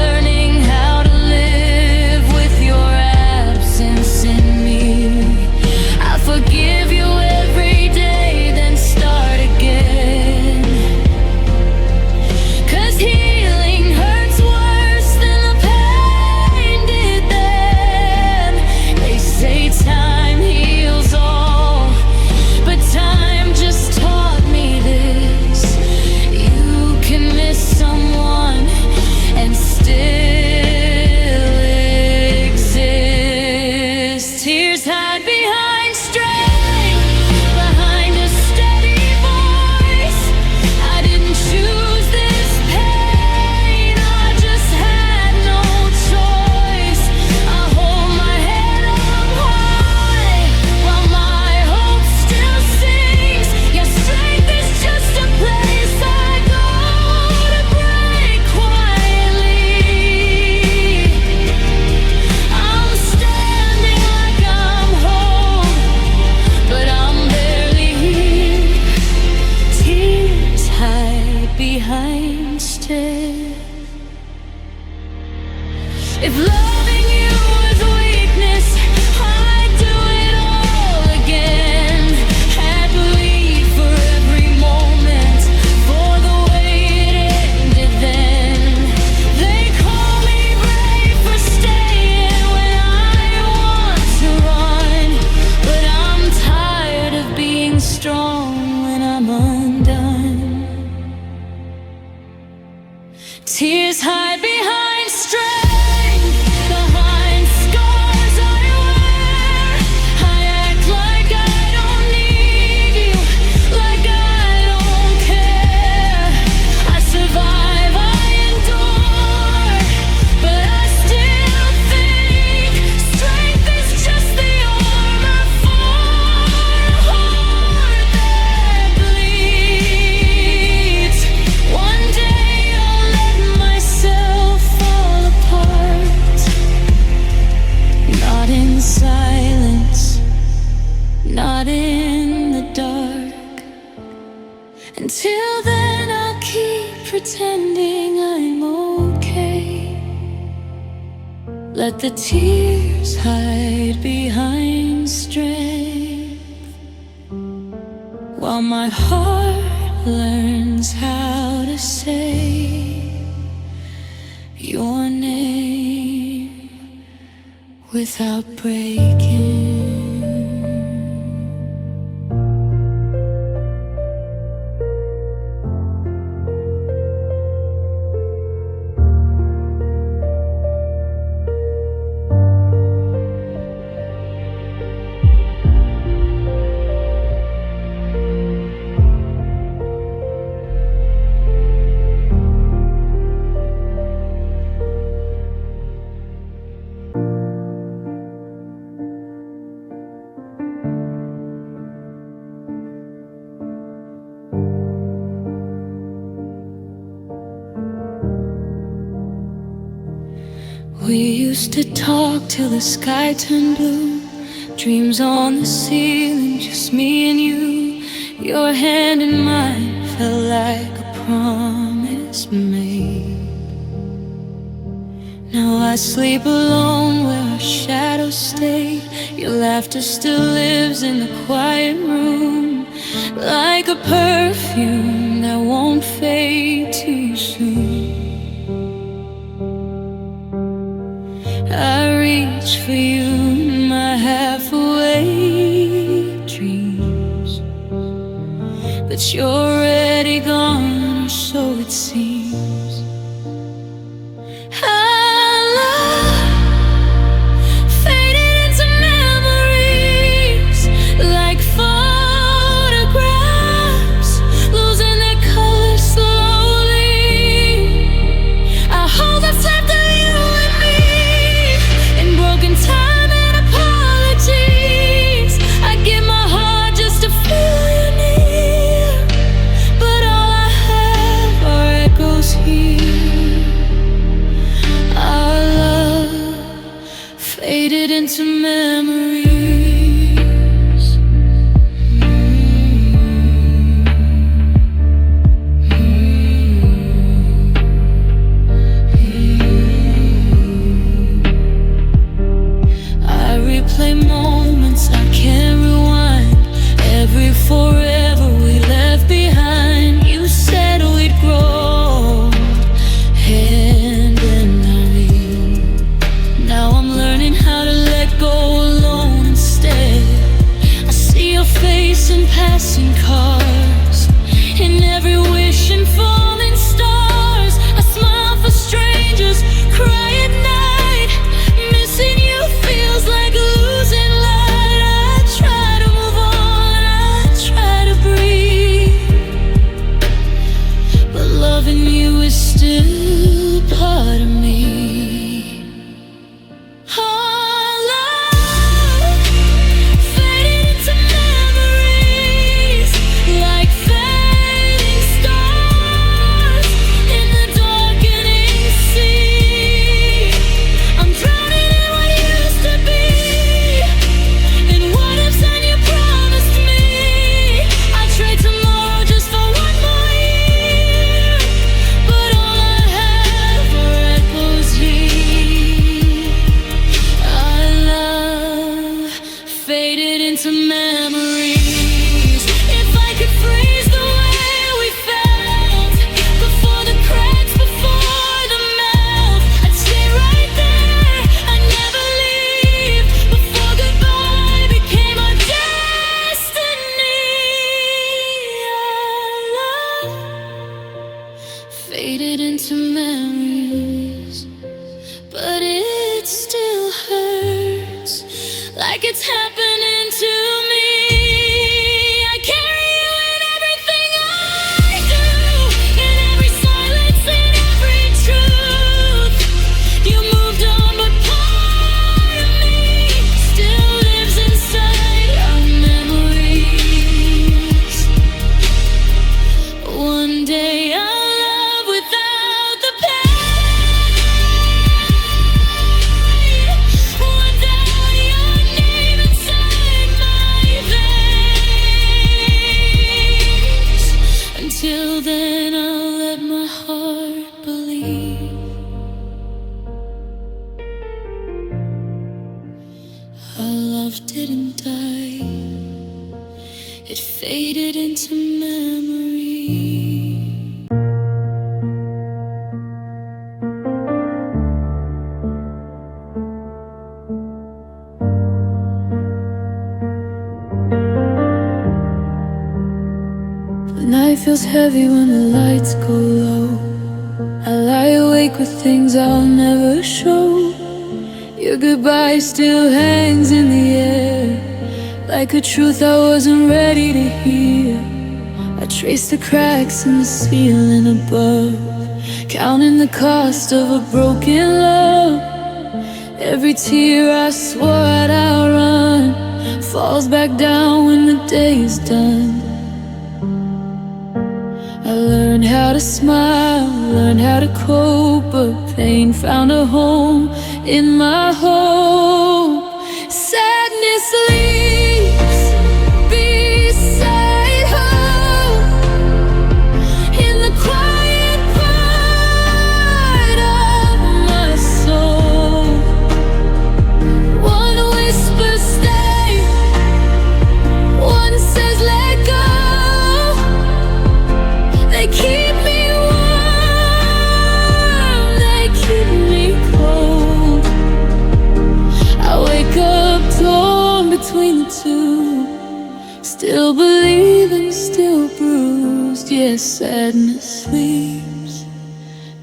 Until then, I'll keep pretending I'm okay. Let the tears hide behind strength, while my heart learns how to say your name without breaking. We used to talk till the sky turned blue, dreams on the ceiling, just me and you. Your hand in mine felt like a promise made. Now I sleep alone where our shadows stayed. Your laughter still lives in the quiet room, like a perfume that won't fade too soon. I reach for you in my half-awake dreams, but you're already gone, or so it seems. Our love faded into memories, like photographs losing their color slowly. I hold what's left of you and me, broken time and apologies. I give my heart just to feel you near, but all I have are echoes here. Our love faded into memories. Play moments I can't rewind, every forever we left behind. You said we'd grow hand in hand. Now I'm learning how to let go alone instead. I see your face in passing cars, in every wish and falling stars. I smile for strangers, cry at night. Missing you feels like losing light. I try to move on, I try to breathe, but loving you is still part of me. Our love faded into memories, it faded into memory. The night feels heavy when the lights go low. I lie awake with things I'll never show. Your goodbye still hangs in the air, like a truth I wasn't ready to hear. I trace the cracks in the ceiling above, counting the cost of a broken love. Every tear I swore I'd outrun falls back down when the day is done. I learned how to smile, learned how to cope, but pain found a home in my hope. Sadness leaves beside hope in the quiet part of my soul. One whispers stay, one says let go. They keep me warm, they keep me cold. I wake up torn between the two, still believing, still bruised. Yes, sadness sleeps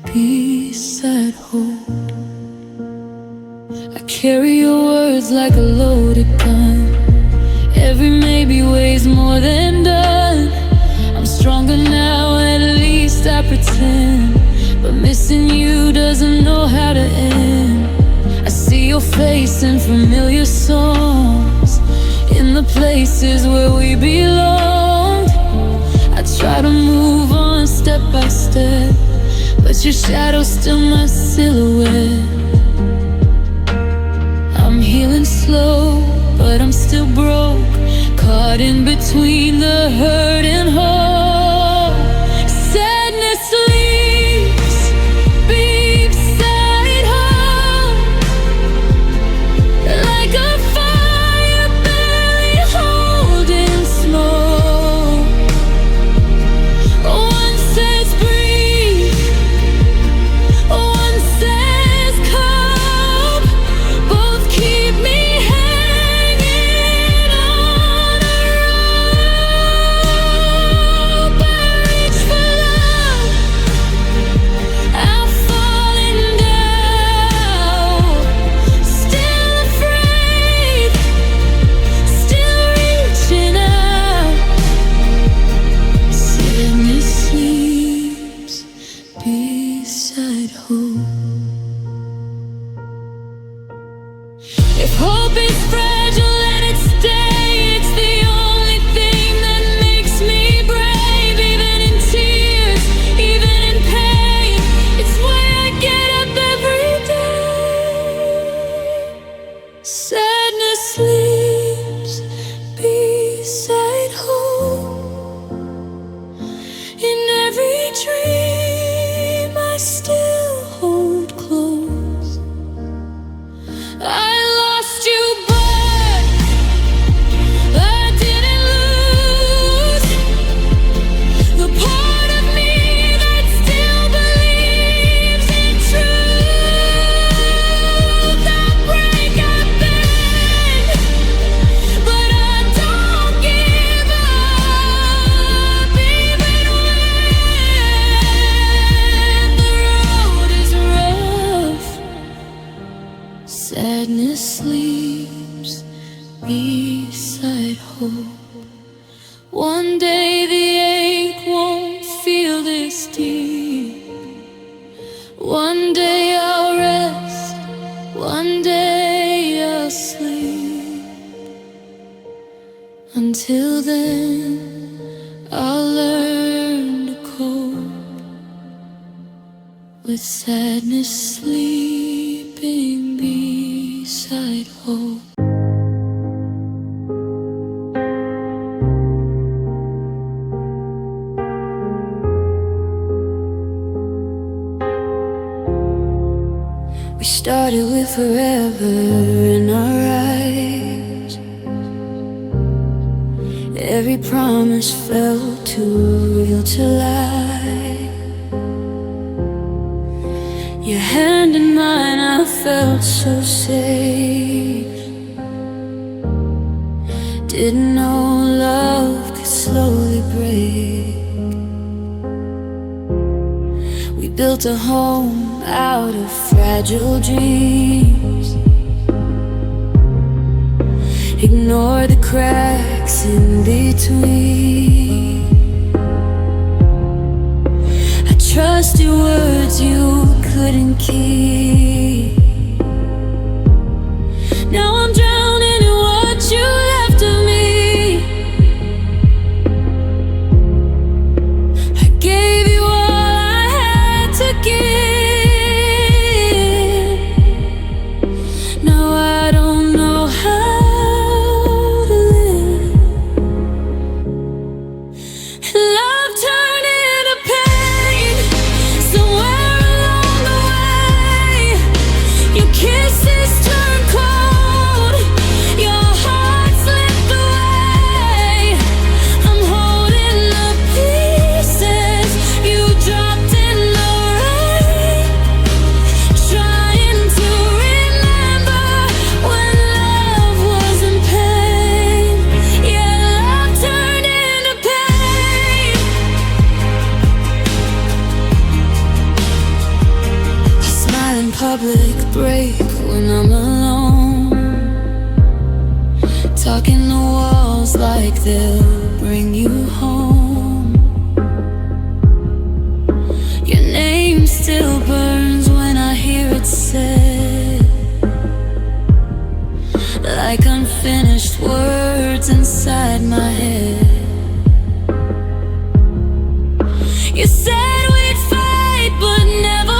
beside hope. I carry your words like a loaded gun. Every maybe weighs more than done. I'm stronger now, at least I pretend, but missing you doesn't know how to end. I see your face in familiar songs, in the places where we belong. I try to move on step by step, but your shadow's still my silhouette. I'm healing slow, but I'm still broke, caught in between the hurt and hope. Sadness leaves beside hope, like a fire barely holding smoke. One says breathe, one says cope. Both keep me hanging on a rope. I reach for love, I'm falling down, still afraid, still reaching out. Sadness sleeps beside hope. If hope is fragile, let it stay. It's the only thing that makes me brave. Even in tears, even in pain, it's why I get up every day. Sadness sleeps beside hope. In every dream I still hold close. I lost you, but I didn't lose the part of me that still believes in truth. I break, I bend, but I don't give up, even when the road is rough. Sadness sleeps beside hope. One day the ache won't feel this deep. One day I'll rest, one day I'll sleep. Until then, I'll learn to cope with sadness sleeping beside hope. We started with forever in our eyes, Every promise felt too real to lie. Your hand in mine, I felt so safe. Didn't know love could slowly break. We built a home out of fragile dreams. Ignore the cracks in between. I trusted words you couldn't keep. Now I'm drowning in what you left of me. I gave you all I had to give. Now I don't know how. Public break when I'm alone, talking to walls like they'll bring you home. Your name still burns when I hear it said, like unfinished words inside my head. You said we'd fight but never.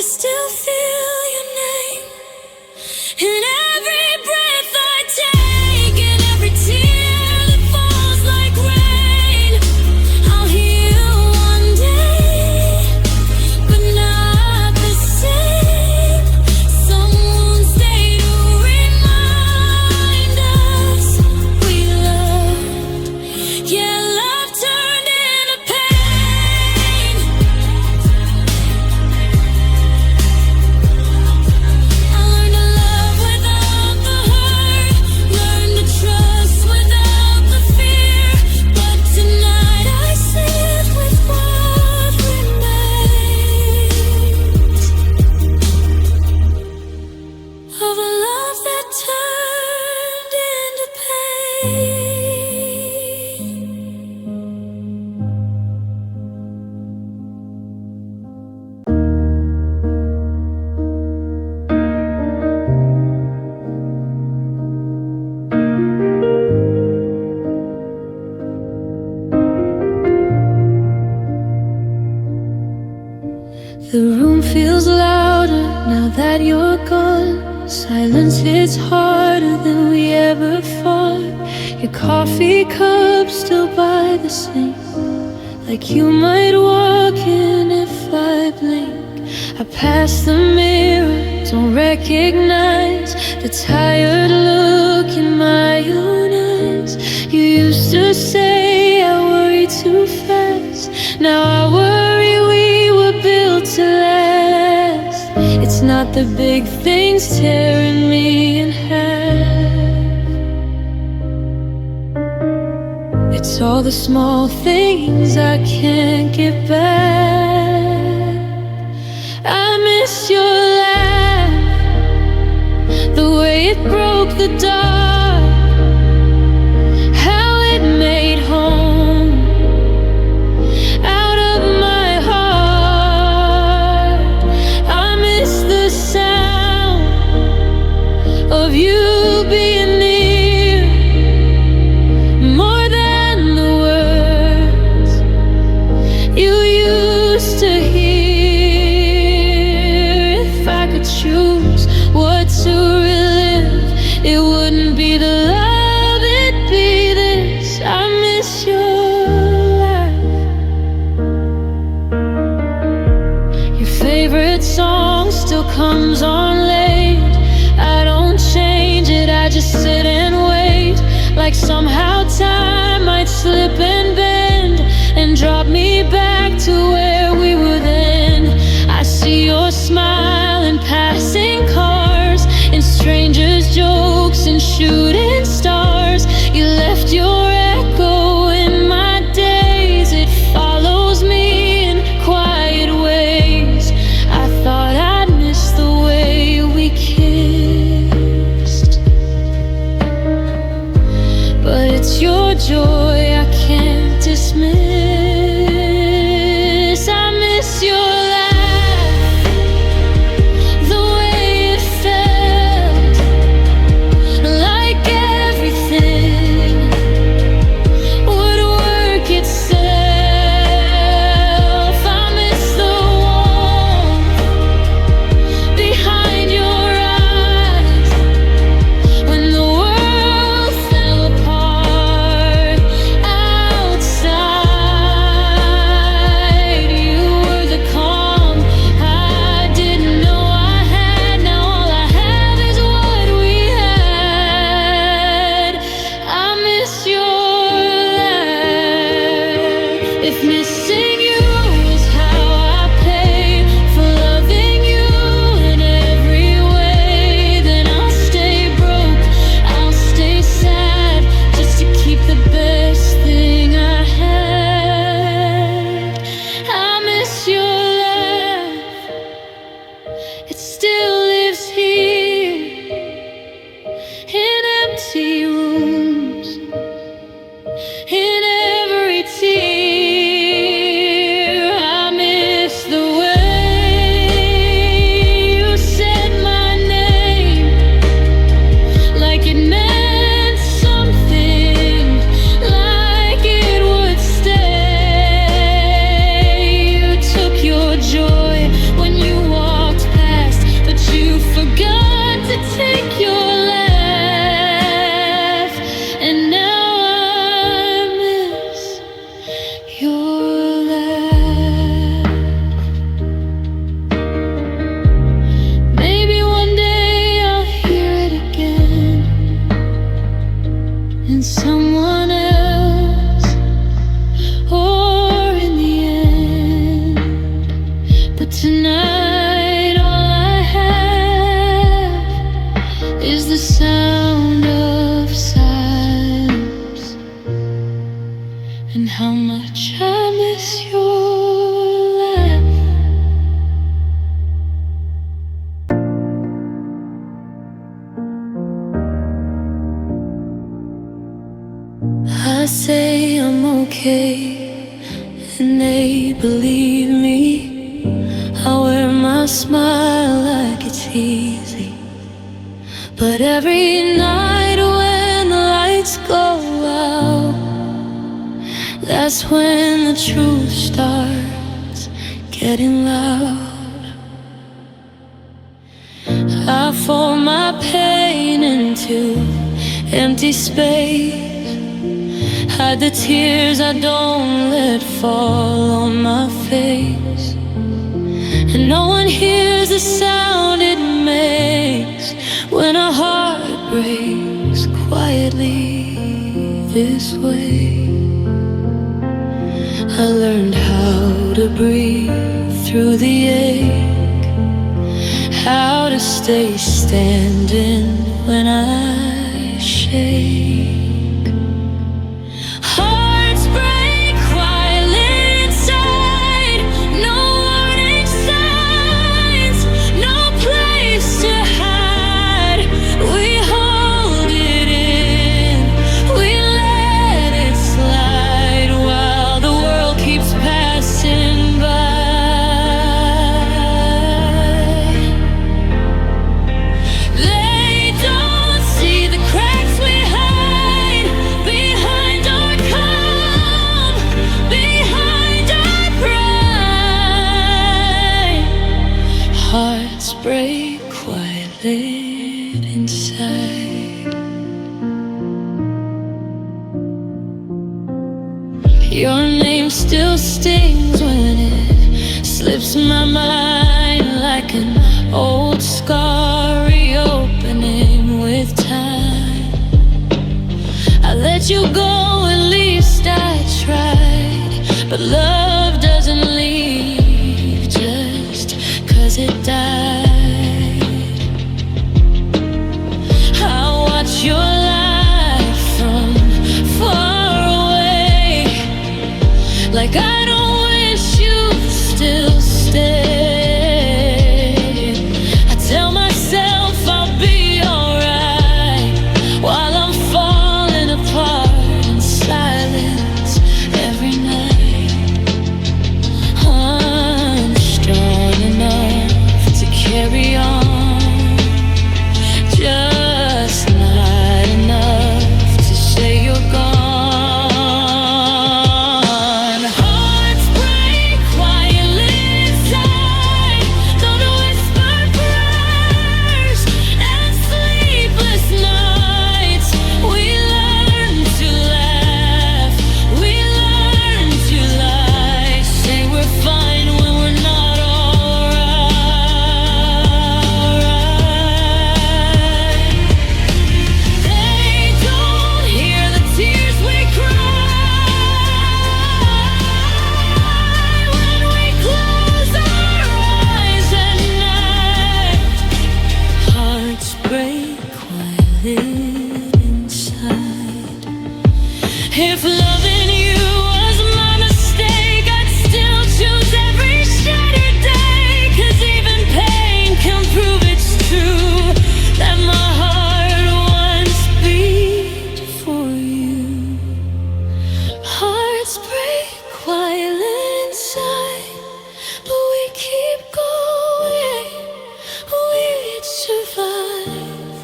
Still feel your name in every breath I take, and every tear that falls like rain. I'll heal one day, but not the same. Someone stay to remind us we loved. Yeah, love turned into pain. The room feels louder now that you're gone. Silence hits harder than we ever fought. Your coffee cup still by the sink, like you might walk in if I blink. I pass the mirror, don't recognize the tired look in my own eyes. You used to say I worry too fast. Now I worry we were built to last. It's not the big things tearing me in half, it's all the small things I can't get back. I miss your laugh, the way it broke the dark, how it made home out of my heart. I miss the sound of you being near, more than the words you used to hear. If I could choose what to relive, it wouldn't be the love, it'd be this. I miss your laugh. Your favorite song still comes on late. I don't change it, I just sit and wait, like somehow time might slip and bend and drop me back to where we were then. I see your smile in passing cars, in strangers' jokes and shooting stars. You left your echo in my days, it follows me in quiet ways. I thought I'd miss the way we kissed, but it's your joy I can't dismiss. I miss your laugh, the way it felt, like everything would work itself. I miss the warmth behind your eyes when the world fell apart outside. You were the calm I didn't know I had. Now all I have is what we had. I miss your laugh. If missing you is how I pay for loving you in every way, then I'll stay broke, I'll stay sad, just to keep the best thing I had. I miss your laugh, it still lives here in empty rooms, in every tear. I miss the way you said my name, like it meant something, like it would stay. You took your joy when you walked past, but you forgot to take your laugh. And now I miss your laugh. Maybe one day I'll hear it again in someone else, or in the end. But tonight all I have is the sound of silence, and how much I miss your laugh. I say I'm okay, and they believe me. I wear my smile like it's easy, but every night when the lights go out, that's when the truth starts getting loud. I pour my pain into empty space, Hide the tears I don't let fall on my face, and no one hears the sound it makes when a heart breaks quietly this way. I learned how to breathe through the ache, how to stay standing when I shake. Hearts break quietly inside, no warning signs, no place to hide. We hold it in, we let it slide while the world keeps passing by. They don't see the cracks we hide behind our calm, behind our pride. Hearts break quietly inside. Your name still stings when it slips my mind, like an old scar reopening with time. I let you go, at least I tried, but love doesn't leave just 'cause it died. I watch your life from far away, like I don't wish you still stay. I tell myself I'll be alright while I'm falling apart in silence every night. I'm strong enough to carry on, just not enough to say you're gone. Hearts break quietly inside, don't whisper prayers and sleepless nights. We learn to laugh, we learn to lie, say we're fine when we're not alright. They don't hear the tears we cry when we close our eyes at night. Hearts break quietly inside. If loving you was my mistake, I'd still choose every shattered day, 'cause even pain can prove it's true that my heart once beat for you. Hearts break quietly inside, but we keep going, we'd survive.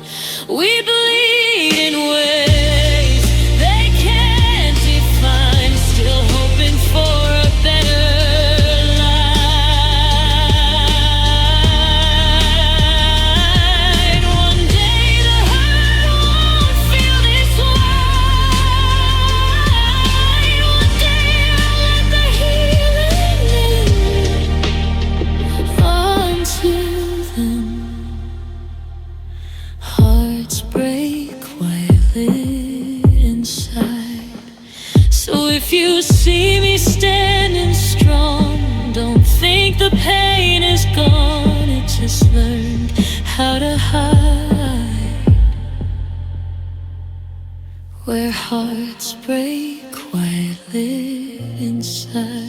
We bleed in ways they can't define, still hoping for a better life. One day the hurt won't feel this wide. One day I'll let the healing in. Until then, hearts break quietly inside. So if you see me standing strong, don't think the pain is gone. It just learned how to hide. Where hearts break quietly inside.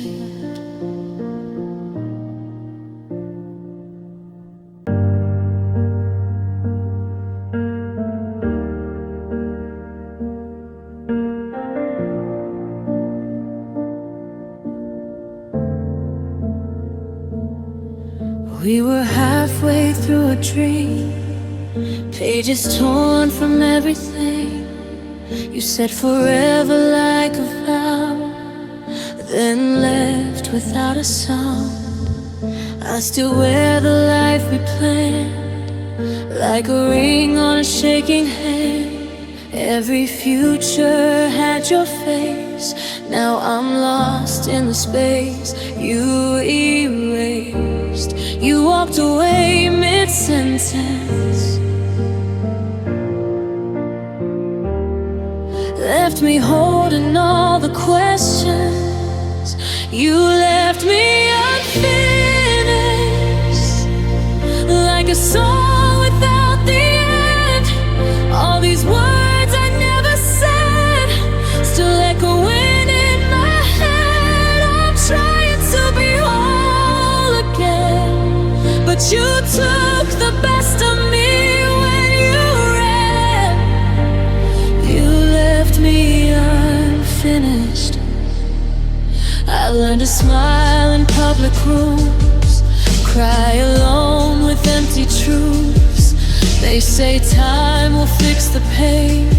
We were halfway through a dream, pages torn from everything. You said forever like a vow, then left without a sound. I still wear the life we planned, like a ring on a shaking hand. Every future had your face. Now I'm lost in the space you erased. You walked away mid-sentence, left me holding all the questions. You left me unfinished, like a song without the end. All these words I never said, still echoing in my head. I'm trying to be whole again, but you took the best of me when you ran. You left me unfinished. I learned to smile in public rooms, cry alone with empty truths. They say time will fix the pain,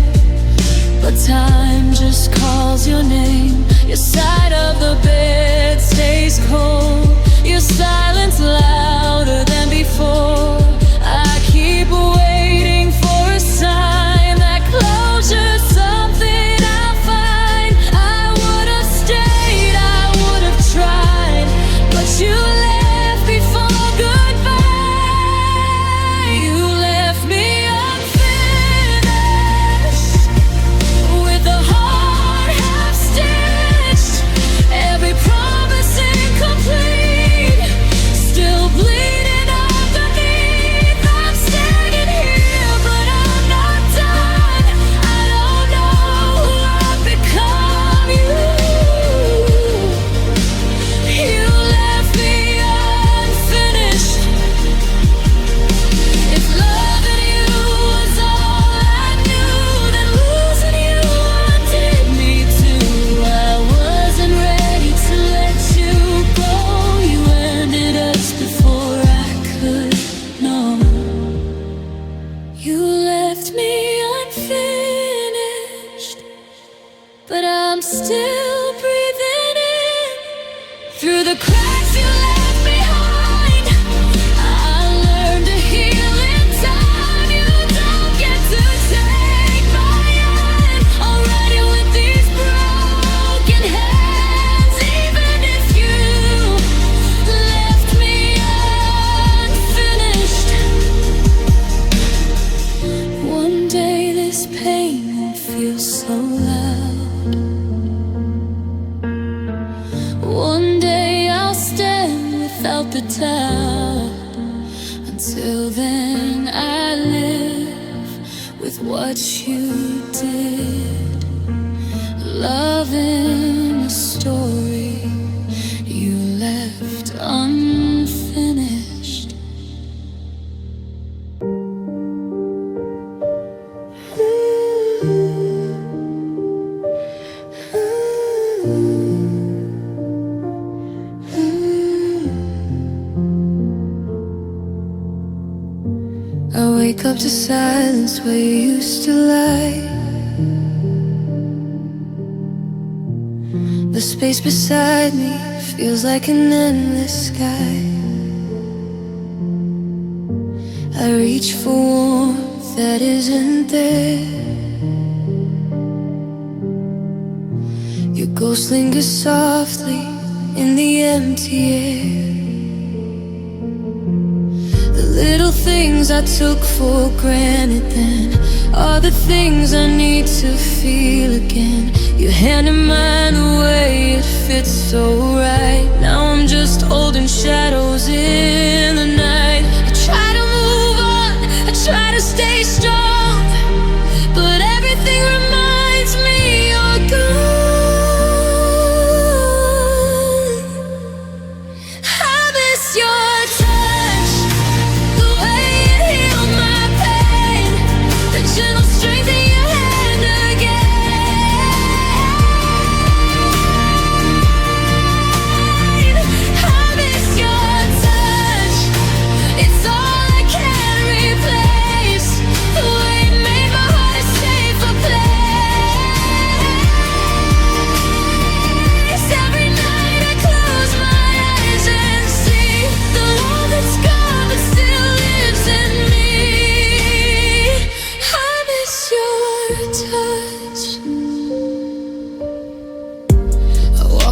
but time just calls your name. Your side of the bed stays cold, your silence louder than before. I keep waiting for a sign that closure's something I'll find. I would have stayed, I would have tried, but you left before goodbye. You left me unfinished, with a heart half stitched, every promise incomplete, still bleeding underneath. I'm standing here, but I'm not done. I don't know who I've become. You left me unfinished. If loving you was all I knew, then losing you undid me too. I wasn't ready to let you go. You ended us before I could know. You left me unfinished, but I'm still breathing in through the cracks you left behind. I learned to heal in time. You don't get to take my hand. Already with these broken hands, even if you left me unfinished. One day this pain won't feel so loud. One day I'll stand without the doubt. Until then I live with what you did, loving a story you left unfinished. I wake up to silence where you used to lie. The space beside me feels like an endless sky. I reach for warmth that isn't there. Your ghost lingers softly in the empty air. The little things I took for granted then are the things I need to feel again. You're handing mine away, it fits so right. Now I'm just holding shadows in the night. I try to move on, I try to stay strong, but everything reminds me you're gone. I miss your touch, the way it healed my pain, the gentle strength in your hand again.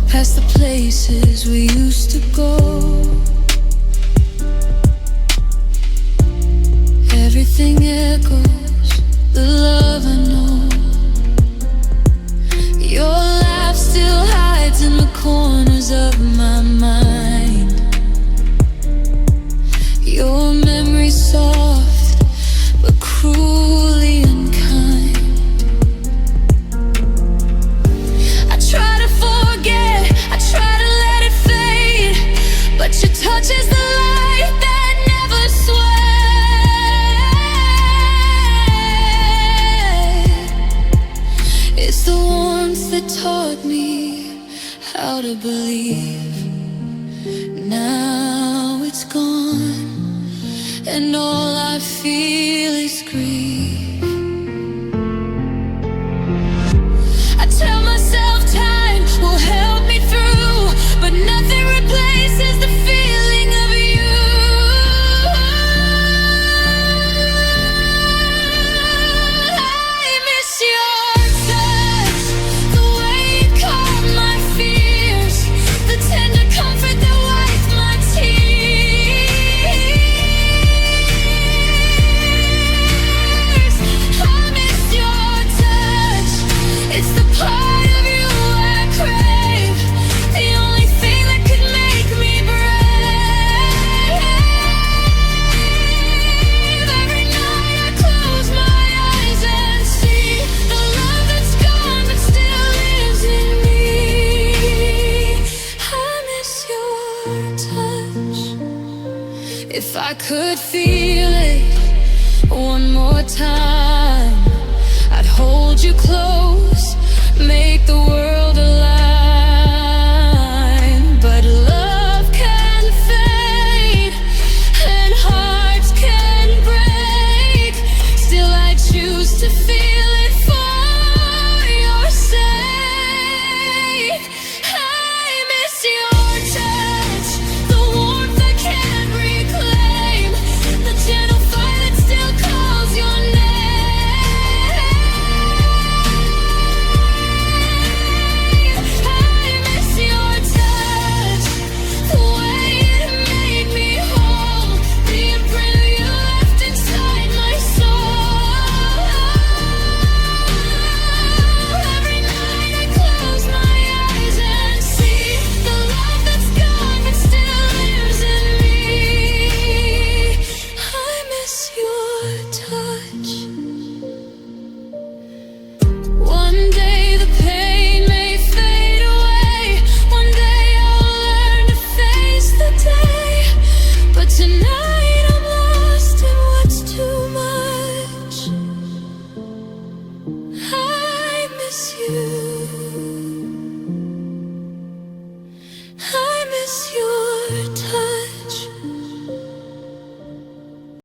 past the places we used to go. Everything echoes the love I know. Your laugh still hides in the corners of my mind. Your memory soft but cruelly unkind. I try to forget, I try to let it fade, but your touch is the light that never sweats. It's the warmth that taught me how to believe. Now it's gone, and all I feel is grief. I tell myself time will help me through, but nothing replaces the feeling of you. I miss your touch, the way you calm my fears, the tender comfort that wiped my tears. I miss your touch, it's the part of you I crave, the only thing that could make me brave. Every night I close my eyes and see the love that's gone but still lives in me. I miss your touch. If I could feel it one more time, I'd hold you close